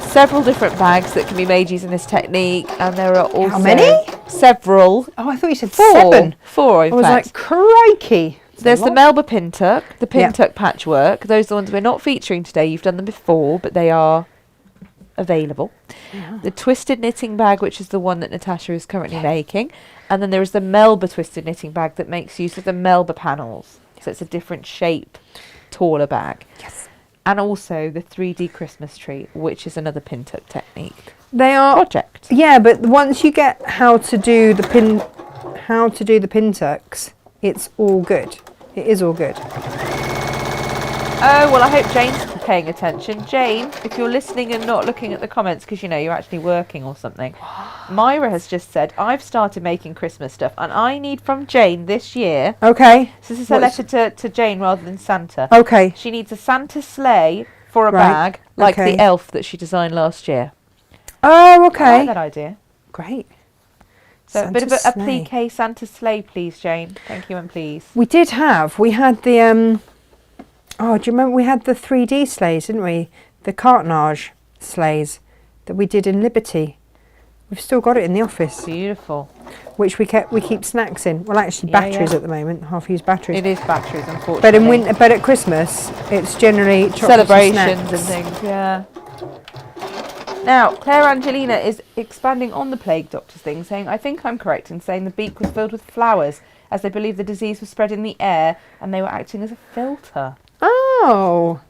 several different bags that can be made using this technique, and there are also how many? Several. Oh, I thought you said Four. 7. 4. In I was fact. like, crikey. There's the Melba pin tuck, the pin tuck patchwork. Those are the ones we're not featuring today. You've done them before, but they are available. Yeah. The twisted knitting bag, which is the one that Natasha is currently making, and then there is the Melba twisted knitting bag that makes use of the Melba panels. So it's a different shape, taller bag. Yes. And also the 3D Christmas tree, which is another pin tuck technique. They are project. Yeah, but once you get how to do the pin tucks, it's all good. It is all good. Oh, well, I hope Jane's paying attention. Jane, if you're listening and not looking at the comments because, you know, you're actually working or something, Myra has just said, I've started making Christmas stuff and I need from Jane this year. Okay. So this is a letter to Jane rather than Santa. Okay. She needs a Santa sleigh for a bag, like the elf that she designed last year. Oh, okay. I like that idea. Great. So a bit of a applique Santa sleigh, please, Jane. Thank you and please. We had the oh, do you remember we had the 3D sleighs, didn't we? The cartonnage sleighs that we did in Liberty. We've still got it in the office. Beautiful. Which we keep snacks in. Well, actually batteries at the moment, half-used batteries. It is batteries, unfortunately. But at Christmas, it's generally celebrations and things. Yeah. Now, Claire Angelina is expanding on the plague doctor's thing, saying, I think I'm correct in saying the beak was filled with flowers, as they believe the disease was spread in the air and they were acting as a filter. Oh,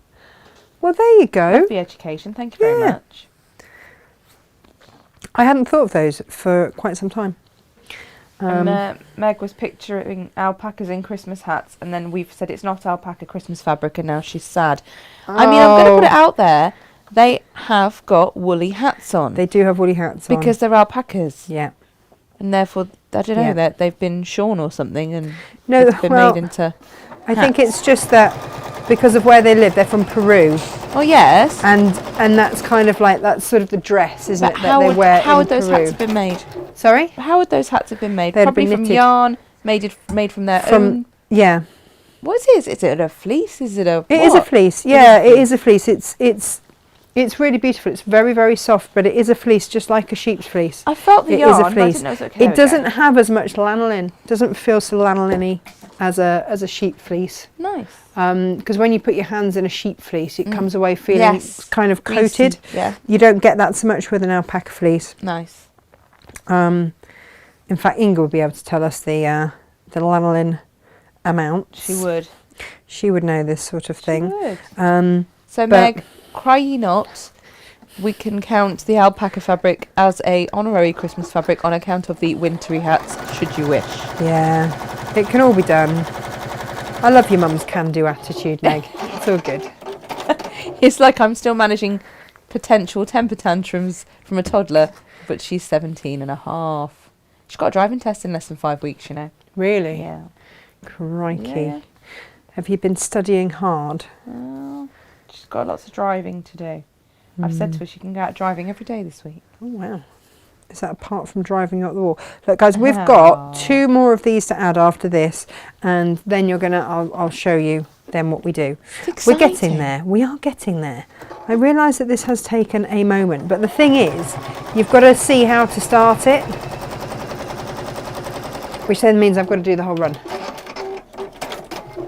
well, there you go. That's the education. Thank you very much. I hadn't thought of those for quite some time. Meg was picturing alpacas in Christmas hats, and then we've said it's not alpaca Christmas fabric, and now she's sad. I mean, I'm going to put it out there. They have got woolly hats on. They do have woolly hats on. Because they're alpacas. Yeah. And therefore, I don't know, that they've been shorn or something and it's been made into I think it's just that because of where they live, they're from Peru. Oh, yes. And that's kind of like, that's sort of the dress, isn't it, that they wear in Peru. How would those hats have been made? Sorry? How would those hats have been made? They'd Probably been from knitted. yarn, made from their own... Yeah. What is it? Is it a fleece? Is it a... It is a fleece. Yeah, it is a fleece. It's really beautiful. It's very, very soft, but it is a fleece, just like a sheep's fleece. I felt the yarn, is a fleece. but I didn't know it was okay. It doesn't have as much lanolin. It doesn't feel so lanolin-y as a sheep fleece. Nice. Because when you put your hands in a sheep fleece, it comes away feeling kind of coated. Yeah. You don't get that so much with an alpaca fleece. Nice. In fact, Inga would be able to tell us the lanolin amount. She would. She would know this sort of thing. She would. So Meg, cry ye not. We can count the alpaca fabric as a honorary Christmas fabric on account of the wintry hats, should you wish. Yeah, it can all be done. I love your mum's can-do attitude, Meg. It's all good. It's like I'm still managing potential temper tantrums from a toddler, but she's 17 and a half. She's got a driving test in less than 5 weeks, you know. Really? Yeah. Crikey. Yeah. Have you been studying hard? She's got lots of driving to do. I've said to her she can go out driving every day this week. Oh, wow. Is that apart from driving up the wall? Look, guys, we've got 2 more of these to add after this, and then I'll show you then what we do. We're getting there. We are getting there. I realise that this has taken a moment, but the thing is, you've got to see how to start it, which then means I've got to do the whole run.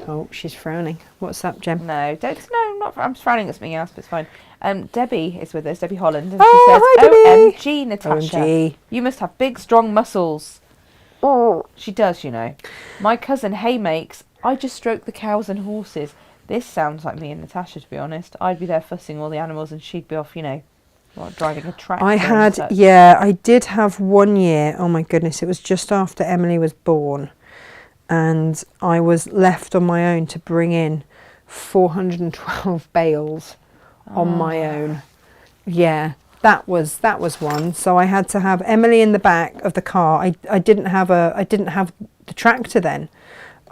Oh, she's frowning. What's up, Jem? No, I'm frowning at something else, but it's fine. Debbie is with us, Debbie Holland, and Oh, she says, hi, Debbie. OMG, Natasha, OMG. you must have big, strong muscles. Oh. She does, you know. My cousin haymakes, I just stroke the cows and horses. This sounds like me and Natasha, to be honest. I'd be there fussing all the animals and she'd be off, you know, driving a tractor. I did have 1 year, oh my goodness, it was just after Emily was born, and I was left on my own to bring in 412 bales on my own. Yeah, that was one. So I had to have Emily in the back of the car. I didn't have the tractor then.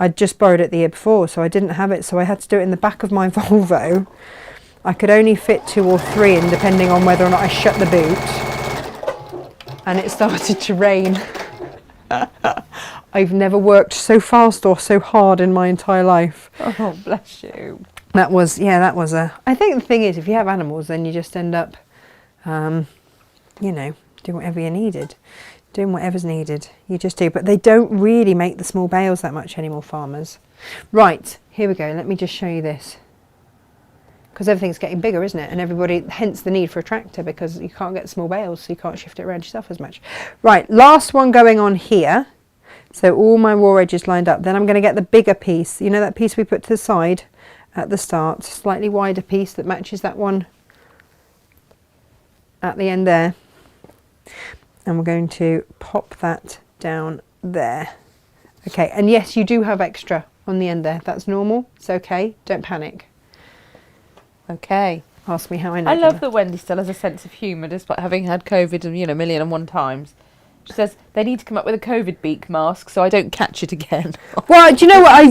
I'd just borrowed it the year before, so I didn't have it, so I had to do it in the back of my Volvo. I could only fit 2 or 3 in, depending on whether or not I shut the boot. And it started to rain. I've never worked so fast or so hard in my entire life. Oh, bless you. I think the thing is, if you have animals, then you just end up, doing whatever you needed. Doing whatever's needed. You just do. But they don't really make the small bales that much anymore, farmers. Right, here we go. Let me just show you this. Because everything's getting bigger, isn't it? And everybody, hence the need for a tractor, because you can't get small bales, so you can't shift it around yourself as much. Right, last one going on here. So all my raw edges lined up. Then I'm going to get the bigger piece. You know that piece we put to the side at the start? Slightly wider piece that matches that one at the end there. And we're going to pop that down there. Okay, and yes, you do have extra on the end there. That's normal. It's okay. Don't panic. Okay. Ask me how I know. I love that Wendy still has a sense of humour despite having had COVID a million and one times. She says they need to come up with a COVID beak mask so I don't catch it again. Well, do you know what I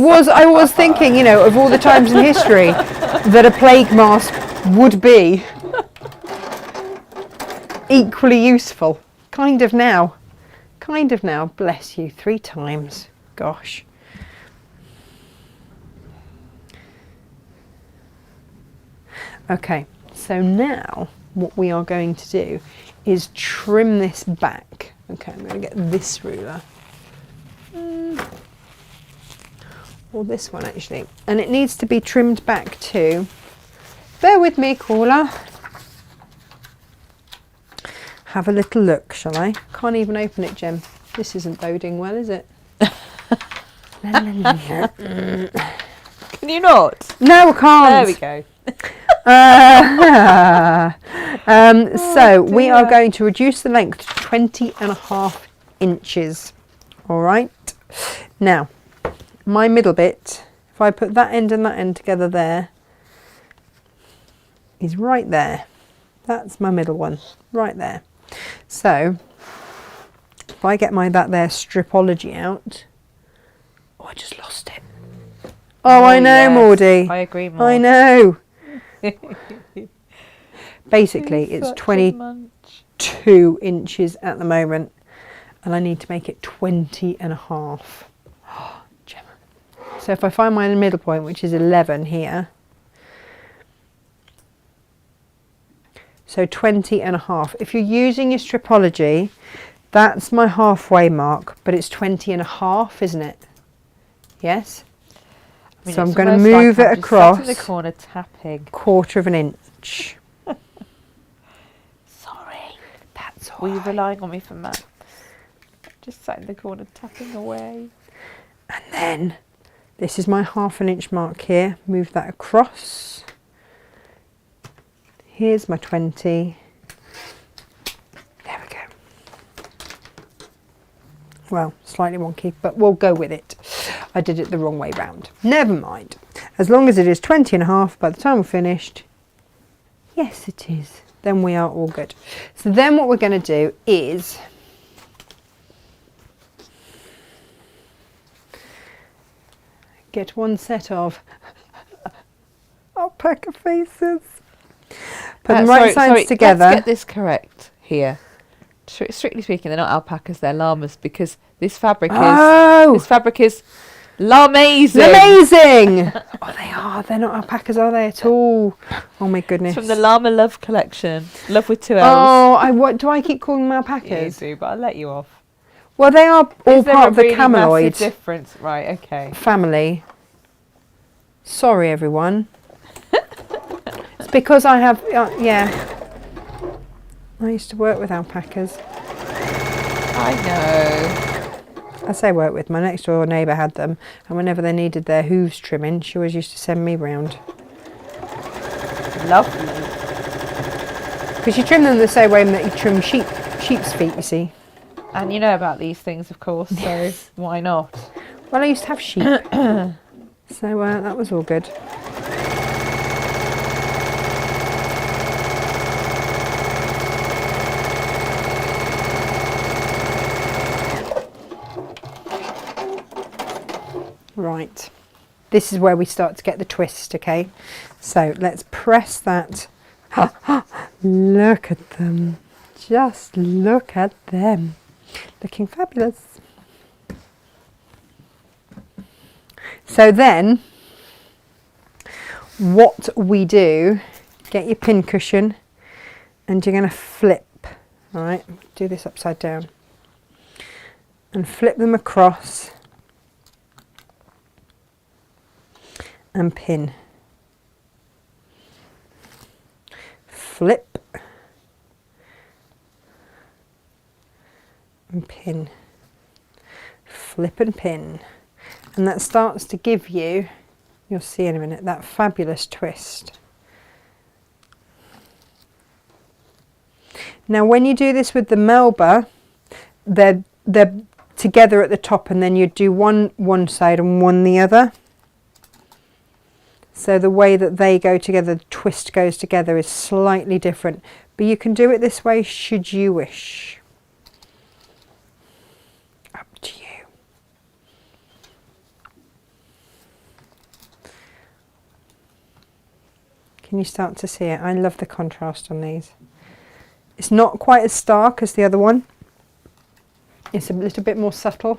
was thinking, of all the times in history that a plague mask would be equally useful. Kind of now. Bless you, 3 times. Gosh. Okay, so now what we are going to do is trim this back. Okay, I'm going to get this ruler. Or this one actually. And it needs to be trimmed back too. Bear with me, caller. Have a little look, shall I? Can't even open it, Jem. This isn't boding well, is it? Can you not? No, I can't. There we go. So we are going to reduce the length to 20.5 inches. All right. Now, my middle bit, if I put that end and that end together there, is right there. That's my middle one, right there. So, if I get my that there stripology out, oh, I just lost it. Oh, I know, yes. Maudie. I agree, Maud. I know. Basically, it's 22 inches at the moment, and I need to make it 20.5. Oh, Gemma. So if I find my middle point, which is 11 here, so 20.5. If you're using your stripology, that's my halfway mark, but it's 20.5, isn't it? Yes? So I'm going to move it across the corner tapping. 1/4 of an inch. Sorry. That's all Were you right. relying on me for maths? Just sat in the corner tapping away. And then this is my 1/2 inch mark here. Move that across. Here's my 20. There we go. Well, slightly wonky, but we'll go with it. I did it the wrong way round. Never mind. As long as it is 20.5 by the time we're finished, Yes, it is. Then we are all good. So then what we're going to do is get one set of alpaca faces. Put them right sides together. Let's get this correct here. Strictly speaking, they're not alpacas; they're llamas because this fabric is lamazing. Amazing! Oh, they are. They're not alpacas, are they at all? Oh my goodness! It's from the Llama Love collection. Love with 2 L's. Oh, what do I keep calling them alpacas? Yeah, you do, but I'll let you off. Well, they are all part of the cameloid difference, right? Okay. family. Sorry, everyone. It's because I have, I used to work with alpacas. I know. I say work with, my next door neighbour had them, and whenever they needed their hooves trimming, she always used to send me round. Lovely. Because you trim them the same way that you trim sheep's feet, you see. And you know about these things, of course, so why not? Well, I used to have sheep, so that was all good. Right, this is where we start to get the twist, okay? So let's press that. Look at them. Just look at them. Looking fabulous. So then, what we do, get your pin cushion and you're going to flip, all right? Do this upside down. And flip them across. And pin. Flip. And pin. Flip and pin. And that starts to give you, you'll see in a minute, that fabulous twist. Now when you do this with the Melba, they're together at the top, and then you do one side and one the other. So the way that they go together, the twist goes together, is slightly different. But you can do it this way should you wish. Up to you. Can you start to see it? I love the contrast on these. It's not quite as stark as the other one. It's a little bit more subtle.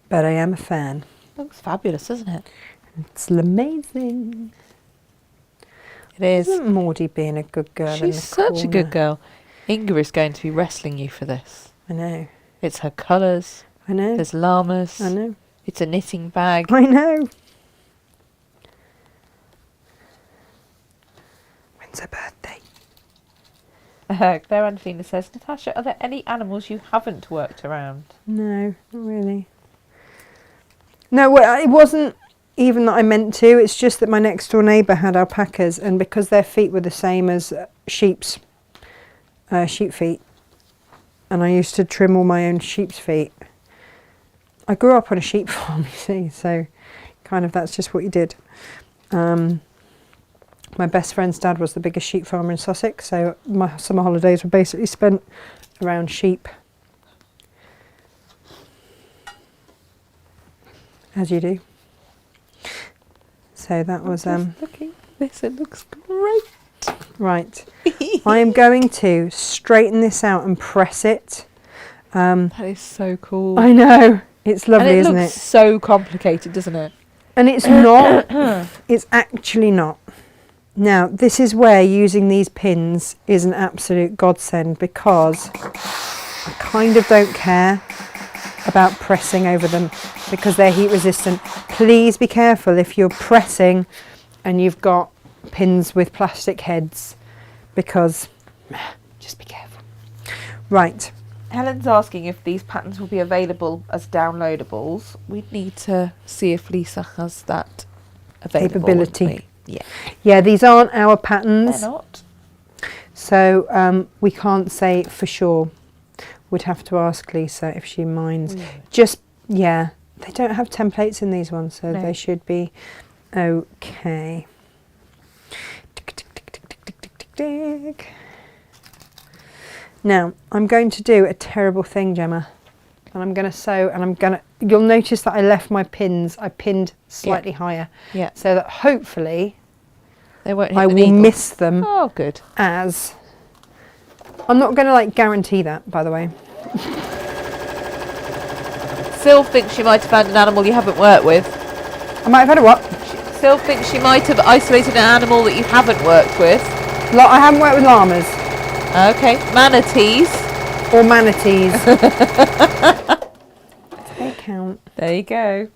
But I am a fan. Looks fabulous, doesn't it? It's amazing. It is. Isn't Maudie being a good girl? She's such a good girl. Inga is going to be wrestling you for this. I know. It's her colours. I know. There's llamas. I know. It's a knitting bag. I know. When's her birthday? Claire Angelina says, Natasha, are there any animals you haven't worked around? No, not really. No, well, it wasn't even that I meant to. It's just that my next door neighbour had alpacas, and because their feet were the same as sheep feet, and I used to trim all my own sheep's feet. I grew up on a sheep farm, you see, so kind of that's just what you did. My best friend's dad was the biggest sheep farmer in Sussex, so my summer holidays were basically spent around sheep. As you do. So that was looking at this, it looks great. right. I am going to straighten this out and press it. That is so cool. I know. It's lovely, and isn't it? It looks so complicated, doesn't it? And it's not. It's actually not. Now, this is where using these pins is an absolute godsend, because I kind of don't care about pressing over them because they're heat resistant. Please be careful if you're pressing and you've got pins with plastic heads, because just be careful. Right. Helen's asking if these patterns will be available as downloadables. We'd need to see if Lisa has that available. Capability. Yeah. Yeah, these aren't our patterns. They're not. So we can't say for sure. We'd have to ask Lisa if she minds. Just, yeah, they don't have templates in these ones, so No. they should be okay. dig. Now, I'm going to do a terrible thing, Gemma. And I'm going to sew, and you'll notice that I left my pins, I pinned slightly higher. Yeah. So that hopefully They won't hit I the will needle. miss them Oh, good. as... I'm not going to like guarantee that, by the way. Sil thinks she might have found an animal you haven't worked with. I might have had a what? Sil thinks she might have isolated an animal that you haven't worked with. I haven't worked with llamas. Okay. Manatees. Or manatees. They count. There you go.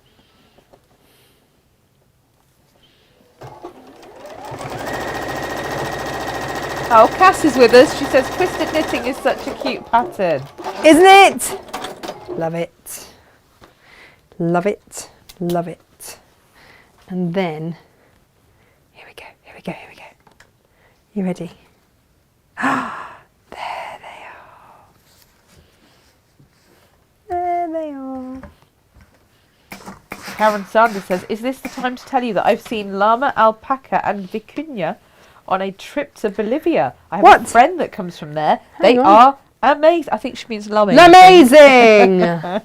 Oh, Cass is with us. She says twisted knitting is such a cute pattern. Isn't it? Love it. Love it. Love it. And then, here we go, here we go, here we go. You ready? Ah, there they are. There they are. Karen Sanders says, is this the time to tell you that I've seen llama, alpaca and vicuña on a trip to Bolivia? I have a friend that comes from there. They are amazing. I think she means llama. Amazing!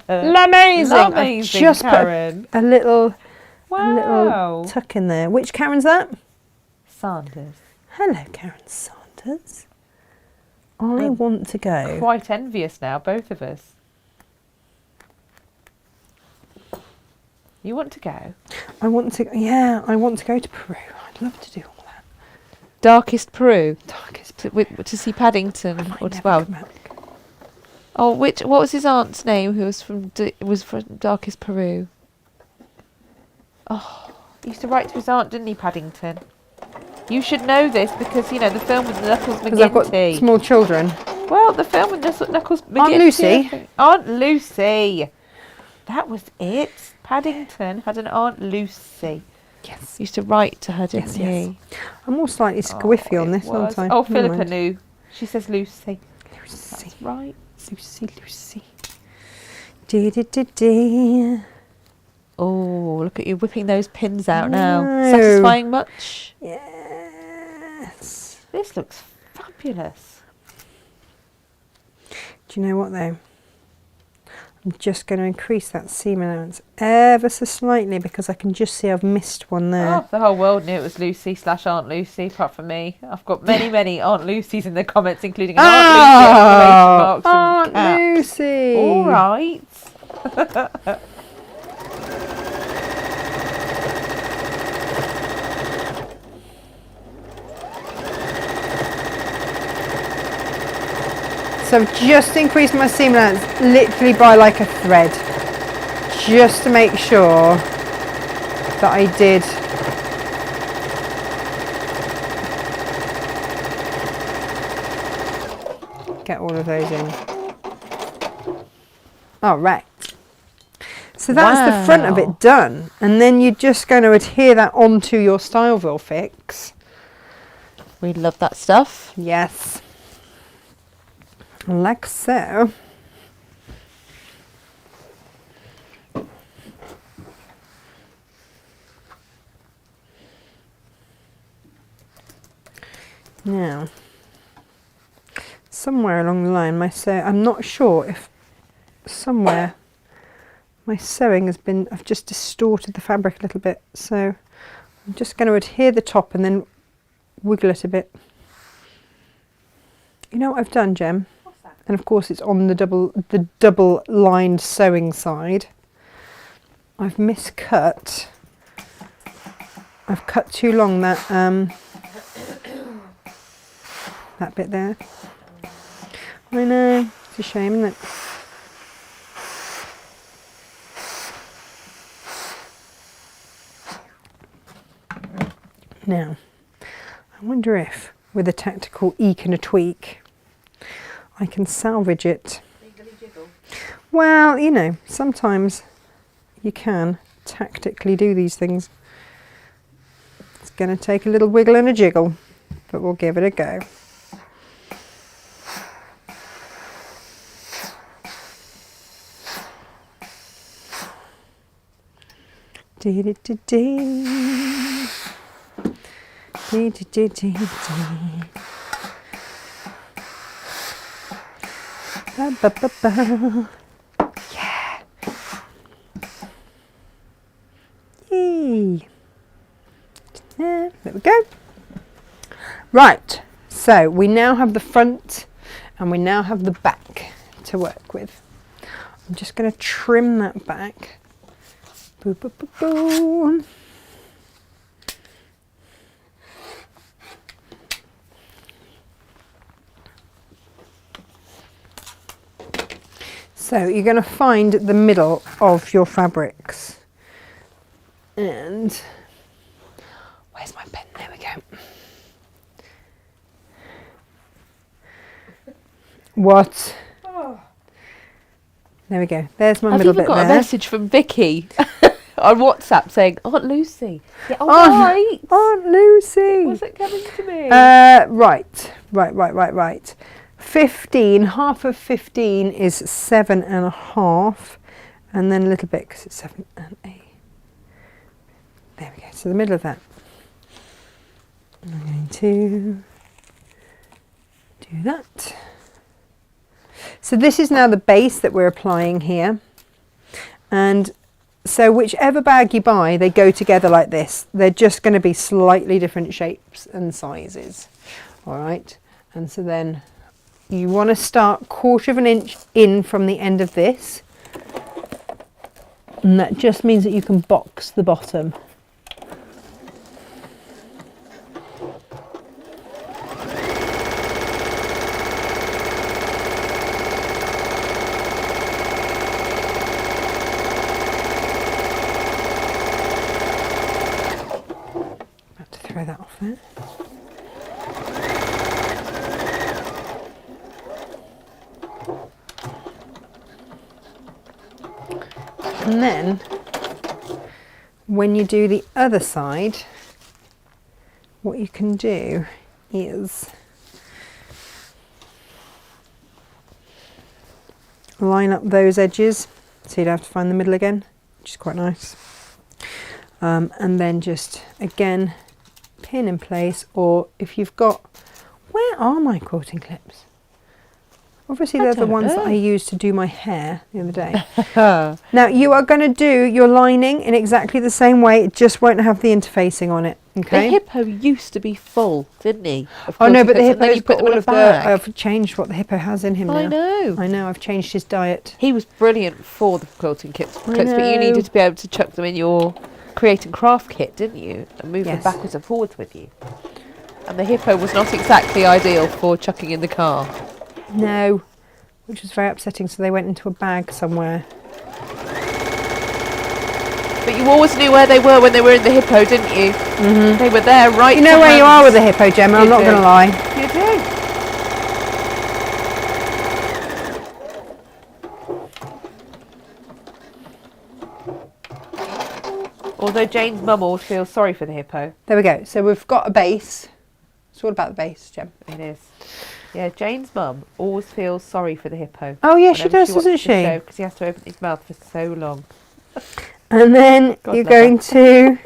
Amazing! I've just Karen. put a little Wow. tuck in there. Which Karen's that? Sanders. Hello, Karen Sanders. I want to go. Quite envious now, both of us. You want to go? I want to go to Peru. I'd love to do all that. Darkest Peru. Darkest To see Paddington. Or never well. come back. Oh, what was his aunt's name? Who was from Darkest Peru? Oh, he used to write to his aunt, didn't he, Paddington? You should know this because you know the film with Knuckles McGinty. Because I've got small children. Well, the film with Knuckles McGinty. Aunt Lucy. Aunt Lucy. That was it. Paddington had an Aunt Lucy. Yes. He used to write to her, didn't he? I'm more slightly squiffy on this, aren't I? Oh, Philippa knew. She says Lucy. Lucy. That's right. Lucy. Dee. Oh, look at you whipping those pins out now. No. Satisfying much? Yes. This looks fabulous. Do you know what though? I'm just going to increase that seam allowance ever so slightly because I can just see I've missed one there. Oh, the whole world knew it was Lucy / Aunt Lucy, apart from me. I've got many Aunt Lucy's in the comments, including an Aunt Lucy, Aunt cat. Lucy. All right. So I've just increased my seam allowance literally by like a thread, just to make sure that I did get all of those in. All right. So that's the front of it done, and then you're just going to adhere that onto your Styleville fix. We love that stuff. Yes. Like so. Now, somewhere along the line, I'm not sure if somewhere my sewing has been, I've just distorted the fabric a little bit. So I'm just going to adhere the top and then wiggle it a bit. You know what I've done, Gem? What's that? And of course it's on the double lined sewing side. I've miscut. I've cut too long that that bit there. I know, it's a shame, isn't it? Now, I wonder if with a tactical eke and a tweak I can salvage it. Well, you know, sometimes you can tactically do these things. It's going to take a little wiggle and a jiggle, but we'll give it a go. Dee dee dee dee. Dee dee dee dee dee. Ba, ba, ba, ba. Yeah. Yay. There we go. Right, so we now have the front and we now have the back to work with. I'm just going to trim that back. Boo, boo, boo, boo. So you're going to find the middle of your fabrics. And where's my pen? There we go. What? Oh. There we go. There's my I've middle even bit got there. a message from Vicky on WhatsApp saying, Aunt Lucy. Yeah, Aunt, Aunt Lucy. Was it coming to me? Right. 15, half of 15 is 7.5, and then a little bit because it's 7 and 8. There we go, so the middle of that. I'm going to do that. So this is now the base that we're applying here. And so whichever bag you buy, they go together like this. They're just going to be slightly different shapes and sizes. All right, and so then you want to start 1/4 inch in from the end of this, and that just means that you can box the bottom. Have to throw that off there. And then when you do the other side, what you can do is line up those edges so you don't have to find the middle again, which is quite nice. And then just again pin in place, or if you've got, where are my quilting clips? Obviously they're the ones that I used to do my hair the other day. Now you are going to do your lining in exactly the same way, it just won't have the interfacing on it. Okay. The hippo used to be full, didn't he? Oh no, but the hippo's hippo's got all of the, I've changed what the hippo has in him now. I know, I've changed his diet. He was brilliant for the quilting clips, but you know. needed to be able to chuck them in your create and craft kit, didn't you? And move them backwards and forwards with you. And the hippo was not exactly ideal for chucking in the car. No, which was very upsetting, so they went into a bag somewhere. But you always knew where they were when they were in the hippo, didn't you? Mm-hmm. They were there, right? You know where you are with the hippo, Gemma, I'm not going to lie. You do. Although Jane's mum always feels sorry for the hippo. There we go, so we've got a base. It's all about the base, Gem. It is. Yeah, Jane's mum always feels sorry for the hippo. Oh yeah, she does, doesn't she? Because he has to open his mouth for so long. And then you're going to...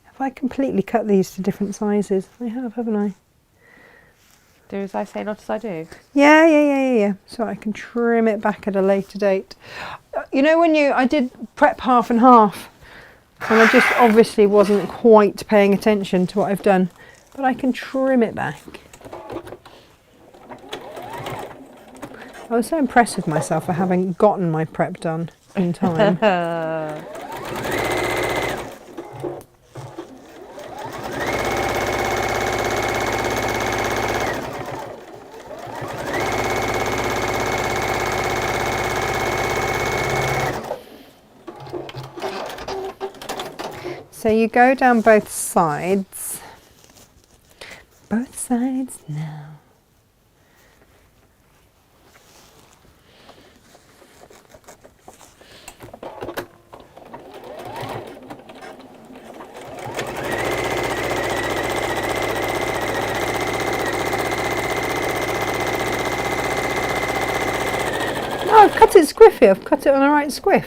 Have I completely cut these to different sizes? I have, haven't I? Do as I say, not as I do. Yeah. So I can trim it back at a later date. You know when I did prep half and half, and I just obviously wasn't quite paying attention to what I've done, but I can trim it back. I was so impressed with myself for having gotten my prep done in time. So you go down both sides. Both sides now. No, I've cut it squiffy. I've cut it on the right squiff.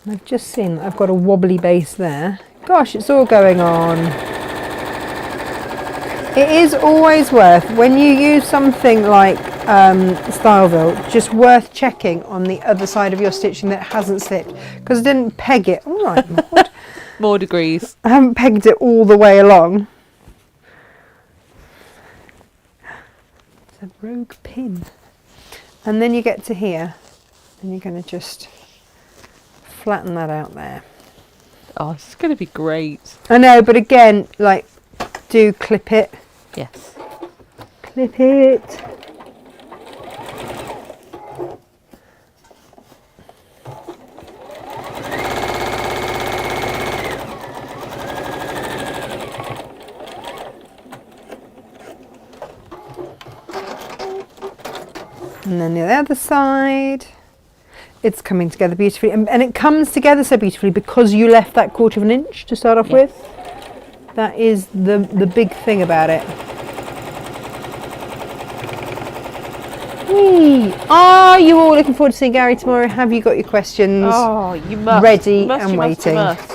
And I've just seen that I've got a wobbly base there. Gosh, it's all going on. It is always worth, when you use something like Styleville, just worth checking on the other side of your stitching that it hasn't slipped, because I didn't peg it. All right, Maud. More degrees. I haven't pegged it all the way along. It's a rogue pin. And then you get to here, and you're going to just flatten that out there. Oh, this is going to be great. I know, but again, like, do clip it. Yes. Clip it. And then the other side. It's coming together beautifully, and it comes together so beautifully because you left that 1/4 inch to start off with. That is the big thing about it. Whee! Are you all looking forward to seeing Gary tomorrow? Have you got your questions You must. ready You must, and you must, you waiting? must.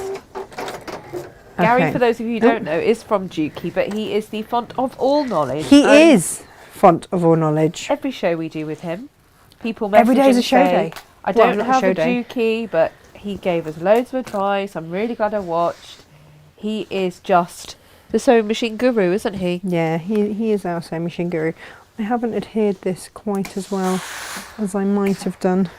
Gary, Okay. for those of you who don't know, is from Dukey, but he is the font of all knowledge. He is font of all knowledge. Every show we do with him, people message Every day is and a show say, day. I Well, don't not a have show a day. Dukey, but he gave us loads of advice. I'm really glad I watched. He is just the sewing machine guru, isn't he? Yeah, he is our sewing machine guru. I haven't adhered this quite as well as I might have done,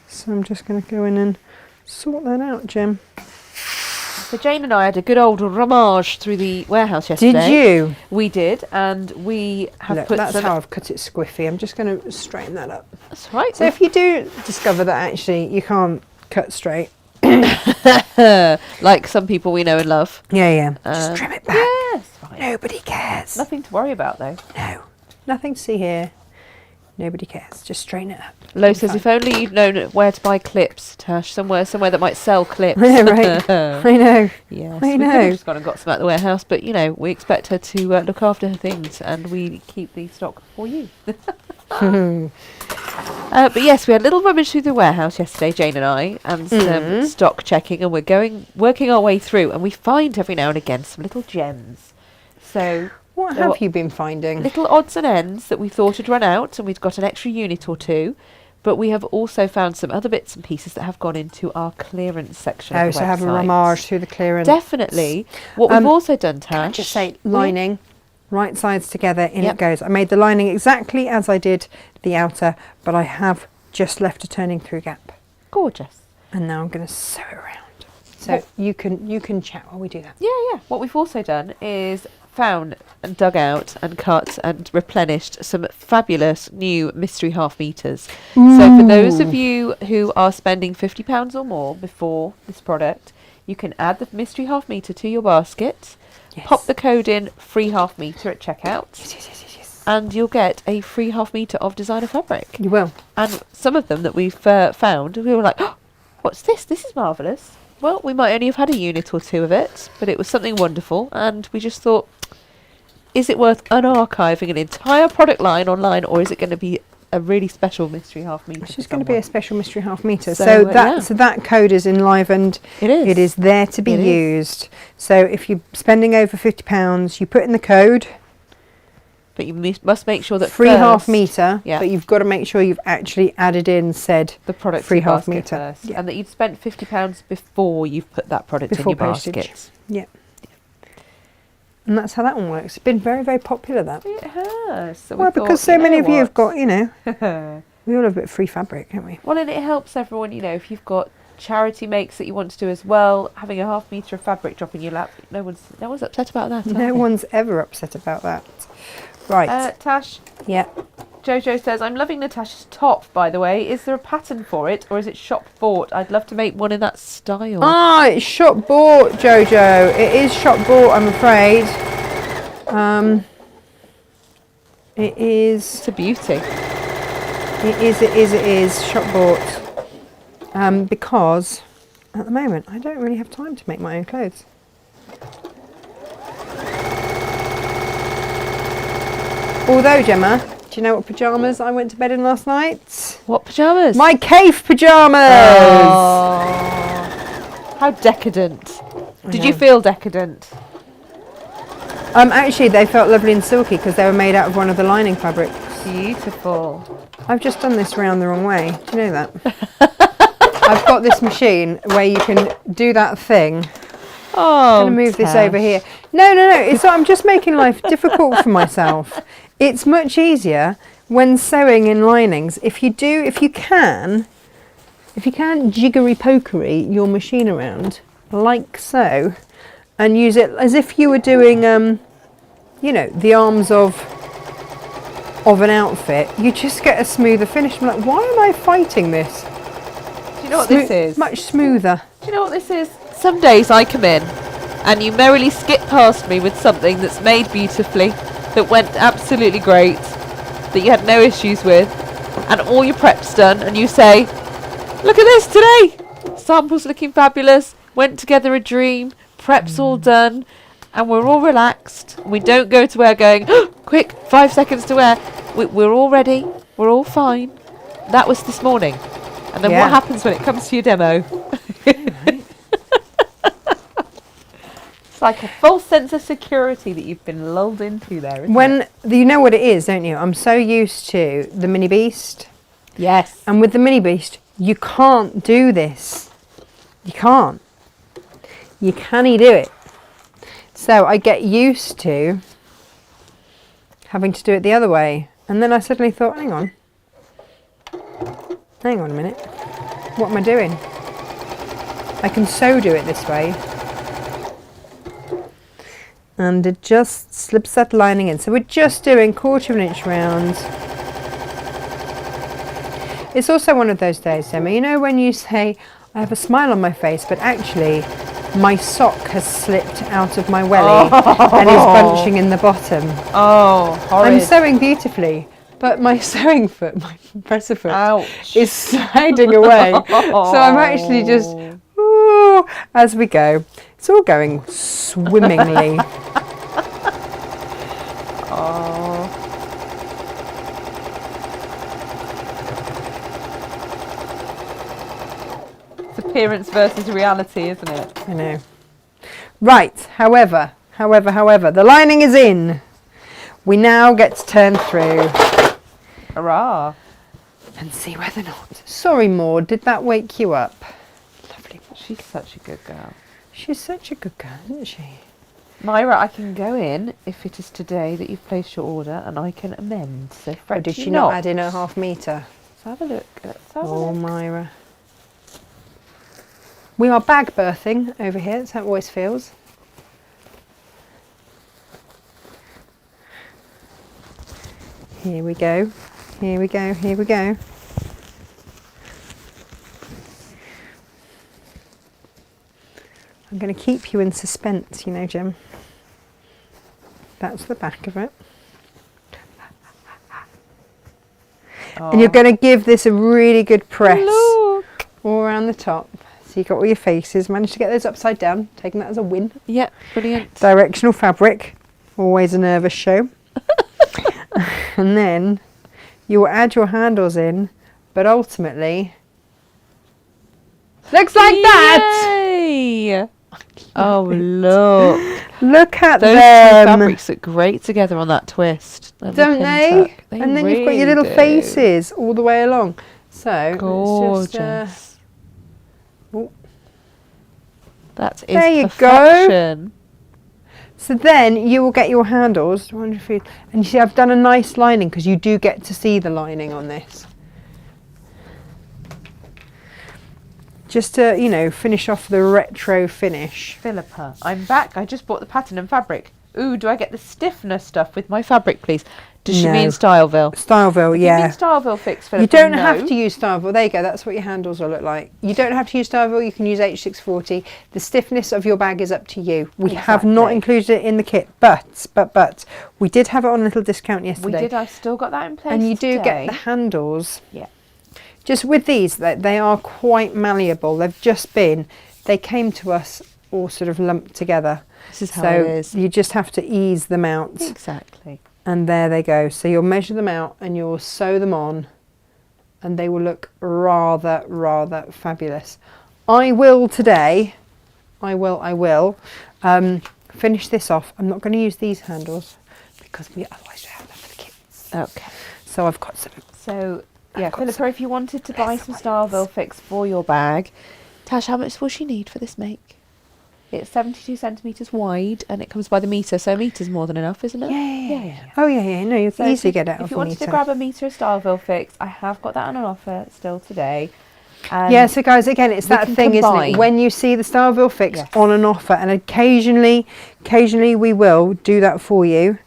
so I'm just going to go in and sort that out, Jim. So Jane and I had a good old rummage through the warehouse yesterday. Did you? We did, and we have Look, put that's some... how I've cut it squiffy. I'm just going to straighten that up. That's right. So if you do discover that actually you can't cut straight, like some people we know and love. yeah, just trim it back. Yes, fine. Nobody cares. Nothing to worry about though. No, nothing to see here. Nobody cares. Just straighten it up. Lo says, if only you'd known where to buy clips, Tash, somewhere that might sell clips. Yeah, right. I know. Yes, I we could know. have just gone and got some at the warehouse, but you know, we expect her to look after her things, and we keep the stock for you. But yes, we had a little rummage through the warehouse yesterday, Jane and I, and some stock checking, and we're working our way through, and we find every now and again some little gems. So What there have were you been finding? little odds and ends that we thought had run out, and we'd got an extra unit or two. But we have also found some other bits and pieces that have gone into our clearance section. Oh, of the so have a website. rummage through the clearance. Definitely. What we've also done, Tash. Can I just say lining, right sides together, in Yep. it goes. I made the lining exactly as I did the outer, but I have just left a turning through gap. Gorgeous. And now I'm going to sew it around. So you can chat while we do that. Yeah. What we've also done is found and dug out and cut and replenished some fabulous new mystery half meters. So for those of you who are spending £50 or more before this product, you can add the mystery half meter to your basket, pop the code in free half meter at checkout, Yes. and you'll get a free half meter of designer fabric. You will. And some of them that we've found, we were like, oh, what's this? This is marvellous. Well, we might only have had a unit or two of it, but it was something wonderful, and we just thought, is it worth unarchiving an entire product line online, or is it going to be a really special mystery half meter? It's just going to be a special mystery half meter. So, So, yeah. that code is enlivened. It is. It is there to be It is. used. So if you're spending over £50, you put in the code. But you must make sure that Free half first meter, yeah. but you've got to make sure you've actually added in said the product free in your half basket meter. first, Yeah. and that you'd spent £50 before you've put that product Before in your postage. basket. Yeah. And that's how that one works. It's been very, very popular, that. It has. So we Well, thought, because so many of you have what? got, you know, we all have a bit of free fabric, don't we? Well, and it helps everyone, you know, if you've got charity makes that you want to do as well, having a half meter of fabric drop in your lap, no one's upset about that. No one's ever upset about that. Right. Tash, Yeah. Jojo says, I'm loving Natasha's top, by the way. Is there a pattern for it, or is it shop bought? I'd love to make one in that style. Ah, it's shop bought, Jojo. It is shop bought, I'm afraid. It is. It's a beauty. It is shop bought. Because at the moment I don't really have time to make my own clothes. Although, Gemma, do you know what pyjamas I went to bed in last night? What pyjamas? My cave pyjamas! Oh. How decadent. Did you know. feel decadent? Actually, they felt lovely and silky because they were made out of one of the lining fabrics. Beautiful. I've just done this round the wrong way. Do you know that? I've got this machine where you can do that thing. Oh, I'm going to move this over here. No. It's not, I'm just making life difficult for myself. It's much easier when sewing in linings. If you can jiggery pokery your machine around like so, and use it as if you were doing, the arms of an outfit, you just get a smoother finish. I'm like, why am I fighting this? Do you know what this is? Much smoother. Do you know what this is? Some days I come in and you merrily skip past me with something that's made beautifully, that went absolutely great, that you had no issues with, and all your prep's done, and you say, look at this today! Samples looking fabulous, went together a dream, prep's all done, and we're all relaxed. We don't go to wear going, oh, quick, 5 seconds to wear. We're all ready, we're all fine. That was this morning. And then what happens when it comes to your demo? It's like a false sense of security that you've been lulled into there, isn't it? You know what it is, don't you? I'm so used to the Mini Beast. Yes. And with the Mini Beast, you can't do this. You can't. You can't do it. So I get used to having to do it the other way. And then I suddenly thought, hang on a minute. What am I doing? I can so do it this way. And it just slips that lining in. So we're just doing 1/4 inch rounds. It's also one of those days, Emma, you know when you say, I have a smile on my face, but actually my sock has slipped out of my welly and is bunching in the bottom. Oh, horrid. I'm sewing beautifully, but my sewing foot, my presser foot, Ouch. is sliding away. So I'm actually just, ooh, as we go. It's all going swimmingly. Oh. It's appearance versus reality, isn't it? I know. Right, however, the lining is in. We now get to turn through. Hurrah. And see whether or not. Sorry, Maud, did that wake you up? Lovely. She's such a good girl. She's such a good girl, isn't she? Myra, I can go in if it is today that you've placed your order, and I can amend. So Fred, Did she not add in a ½ metre? Let's have a look. Let's have a Oh, look. Myra. We are bag birthing over here. That's how it always feels. Here we go. Here we go. Here we go. I'm going to keep you in suspense, you know, Jim. That's the back of it. Oh. And you're going to give this a really good press Look. all around the top. So you've got all your faces. Managed to get those upside down, taking that as a win. Yeah, brilliant. Directional fabric, always a nervous show. And then you will add your handles in, but ultimately, looks like that! Yay! Oh, look. Look at Those two them! fabrics look great together on that twist. And the Don't pin they? tuck. They And then you've got your really little do. faces all the way along. So, Gorgeous. let's just, oh. That is There you go. perfection. So then you will get your handles, and you see I've done a nice lining because you do get to see the lining on this. Just to, you know, finish off the retro finish. Philippa, I'm back. I just bought the pattern and fabric. Ooh, do I get the stiffness stuff with my fabric, please? Does she No. mean Styleville? Styleville, You yeah. mean Styleville fix, Philippa? You don't No. have to use Styleville. There you go. That's what your handles will look like. You don't have to use Styleville. You can use H640. The stiffness of your bag is up to you. We have not Exactly. included it in the kit, but we did have it on a little discount yesterday. We did. I've still got that in place. And you do today. get the handles. Yeah. Just with these, they are quite malleable. They came to us all sort of lumped together. This is how So it is. you just have to ease them out. Exactly. And there they go. So you'll measure them out and you'll sew them on and they will look rather fabulous. I will today I will. Finish this off. I'm not going to use these handles because otherwise we have enough for the kids. Okay. So I've got some. So yeah, Philippa, if you wanted to buy some Starville fix for your bag, Tash, how much will she need for this make? It's 72 centimetres wide and it comes by the metre, so a metre's more than enough, isn't it? Yeah. Oh yeah. No, you can easily get it off If you a wanted metre. to grab a metre of Starville fix, I have got that on an offer still today. Yeah, so guys, again, it's that thing, isn't it? When you see the Starville fix on an offer, and occasionally we will do that for you,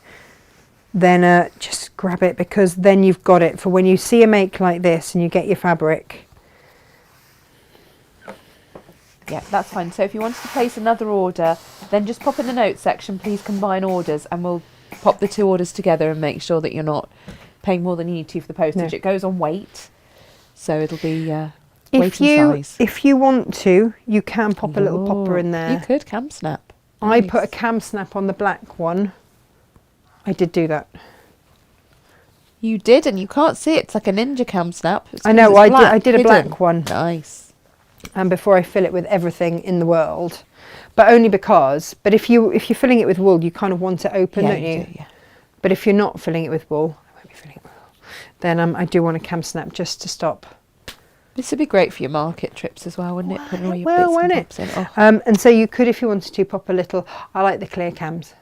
then just grab it, because then you've got it for when you see a make like this and you get your fabric. Yeah, that's fine. So if you wanted to place another order, then just pop in the notes section, please combine orders, and we'll pop the two orders together and make sure that you're not paying more than you need to for the postage. No. It goes on weight, so it'll be If you want to, you can pop a little popper in there. You could cam snap. I put a cam snap on the black one. I did do that. You did, and you can't see it. It's like a ninja cam snap. I know. I did a black one. Nice. And before I fill it with everything in the world, but only because. But if you're filling it with wool, you kind of want it open, don't you? Yeah. But if you're not filling it with wool, I won't be filling it with wool. Then I do want a cam snap just to stop. This would be great for your market trips as well, wouldn't it? Putting all your Well, bits won't and it? bobs in. Oh. And so you could, if you wanted to, pop a little. I like the clear cams.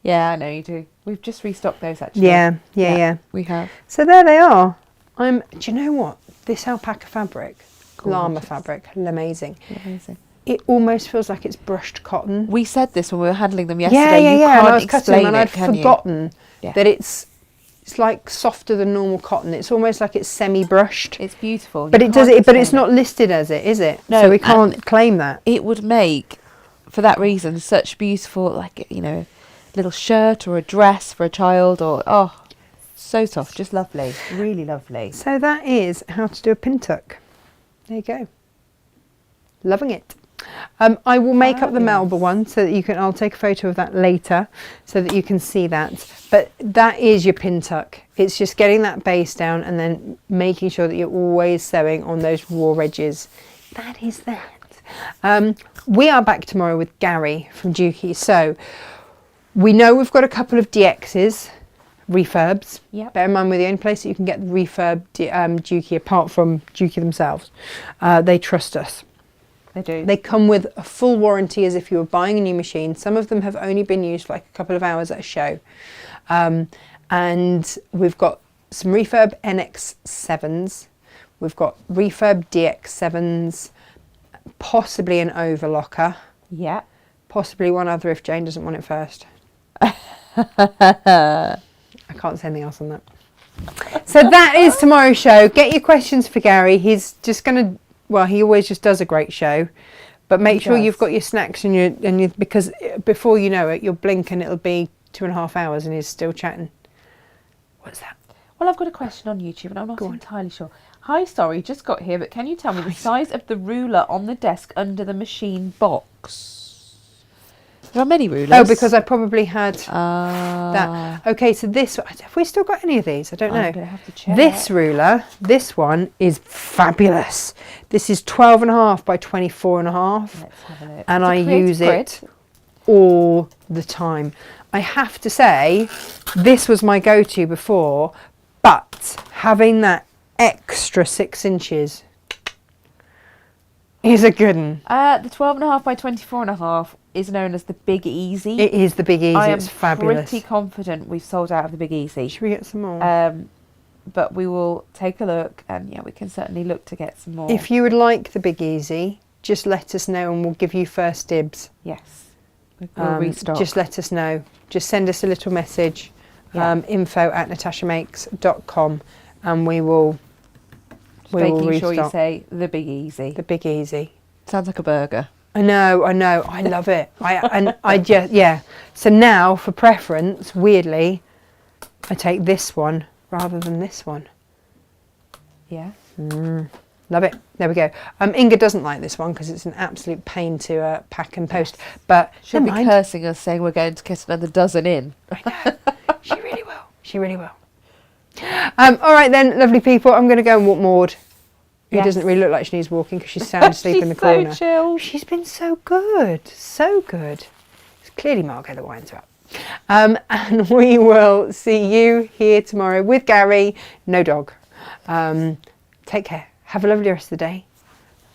Yeah, I know you do. We've just restocked those actually. Yeah. We have. So there they are. Do you know what? This alpaca fabric, llama Gorgeous. fabric, amazing. Amazing. It almost feels like it's brushed cotton. We said this when we were handling them yesterday. You Yeah. can't And I was cutting them, and I'd can you? forgotten Yeah. that it's like softer than normal cotton. It's almost like it's semi-brushed. It's beautiful. But You it does can't it. But it's explain not listed as it, is it? No, So we can't claim that. It would make, for that reason, such beautiful, like, little shirt or a dress for a child, or so soft, just lovely, really lovely. So that is how to do a pin tuck. There you go. Loving it. I will make up the Melba one so that you can. I'll take a photo of that later so that you can see that. But that is your pin tuck. It's just getting that base down and then making sure that you're always sewing on those raw edges. That is that. We are back tomorrow with Gary from Dukey. So we know we've got a couple of DXs, refurbs. Yep. Bear in mind, we're the only place that you can get the refurb Dukey apart from Dukey themselves. They trust us. They do. They come with a full warranty as if you were buying a new machine. Some of them have only been used for like a couple of hours at a show. And we've got some refurb NX7s. We've got refurb DX7s, possibly an overlocker. Yeah. Possibly one other if Jane doesn't want it first. I can't say anything else on that. So that is tomorrow's show. Get your questions for Gary. He's just going to... Well, he always just does a great show, but make sure you've got your snacks and your because before you know it, you'll blink and it'll be 2.5 hours and he's still chatting. What's that? Well, I've got a question on YouTube and I'm not entirely sure. Hi, sorry, just got here, but can you tell me the size of the ruler on the desk under the machine box? There are many rulers. Oh, because I probably had that. Okay, so have we still got any of these? I don't know. I'm going to have to check. This ruler, this one is fabulous. This is 12.5 by 24.5. Let's have a look. And It's a I creative use grid. it all the time. I have to say, this was my go-to before, but having that extra 6 inches is a good one. The 12.5 by 24.5 is known as the Big Easy. It is the Big Easy. I am it's fabulous. pretty confident we've sold out of the Big Easy. Should we get some more? But we will take a look, and yeah, we can certainly look to get some more. If you would like the Big Easy, just let us know and we'll give you first dibs. Yes, we'll restock. Just let us know. Just send us a little message, info@natashamakes.com, and we will making sure you restock. say the Big Easy. The Big Easy. Sounds like a burger. I know. I love it. So now, for preference, weirdly, I take this one rather than this one. Yeah. Love it. There we go. Inga doesn't like this one because it's an absolute pain to pack and post. But She'll be never mind. cursing us, saying we're going to get another dozen in. I know. She really will. She really will. All right then, lovely people. I'm going to go and walk Maud. who Yes. doesn't really look like she needs walking because she's sound asleep in the corner. She's so chill. She's been so good, so good. It's clearly Margot that winds her up. And we will see you here tomorrow with Gary. No dog. Take care. Have a lovely rest of the day.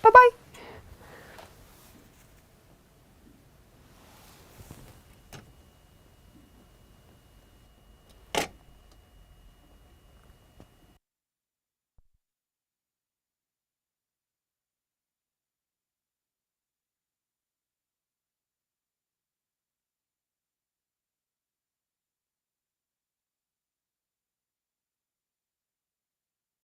Bye-bye.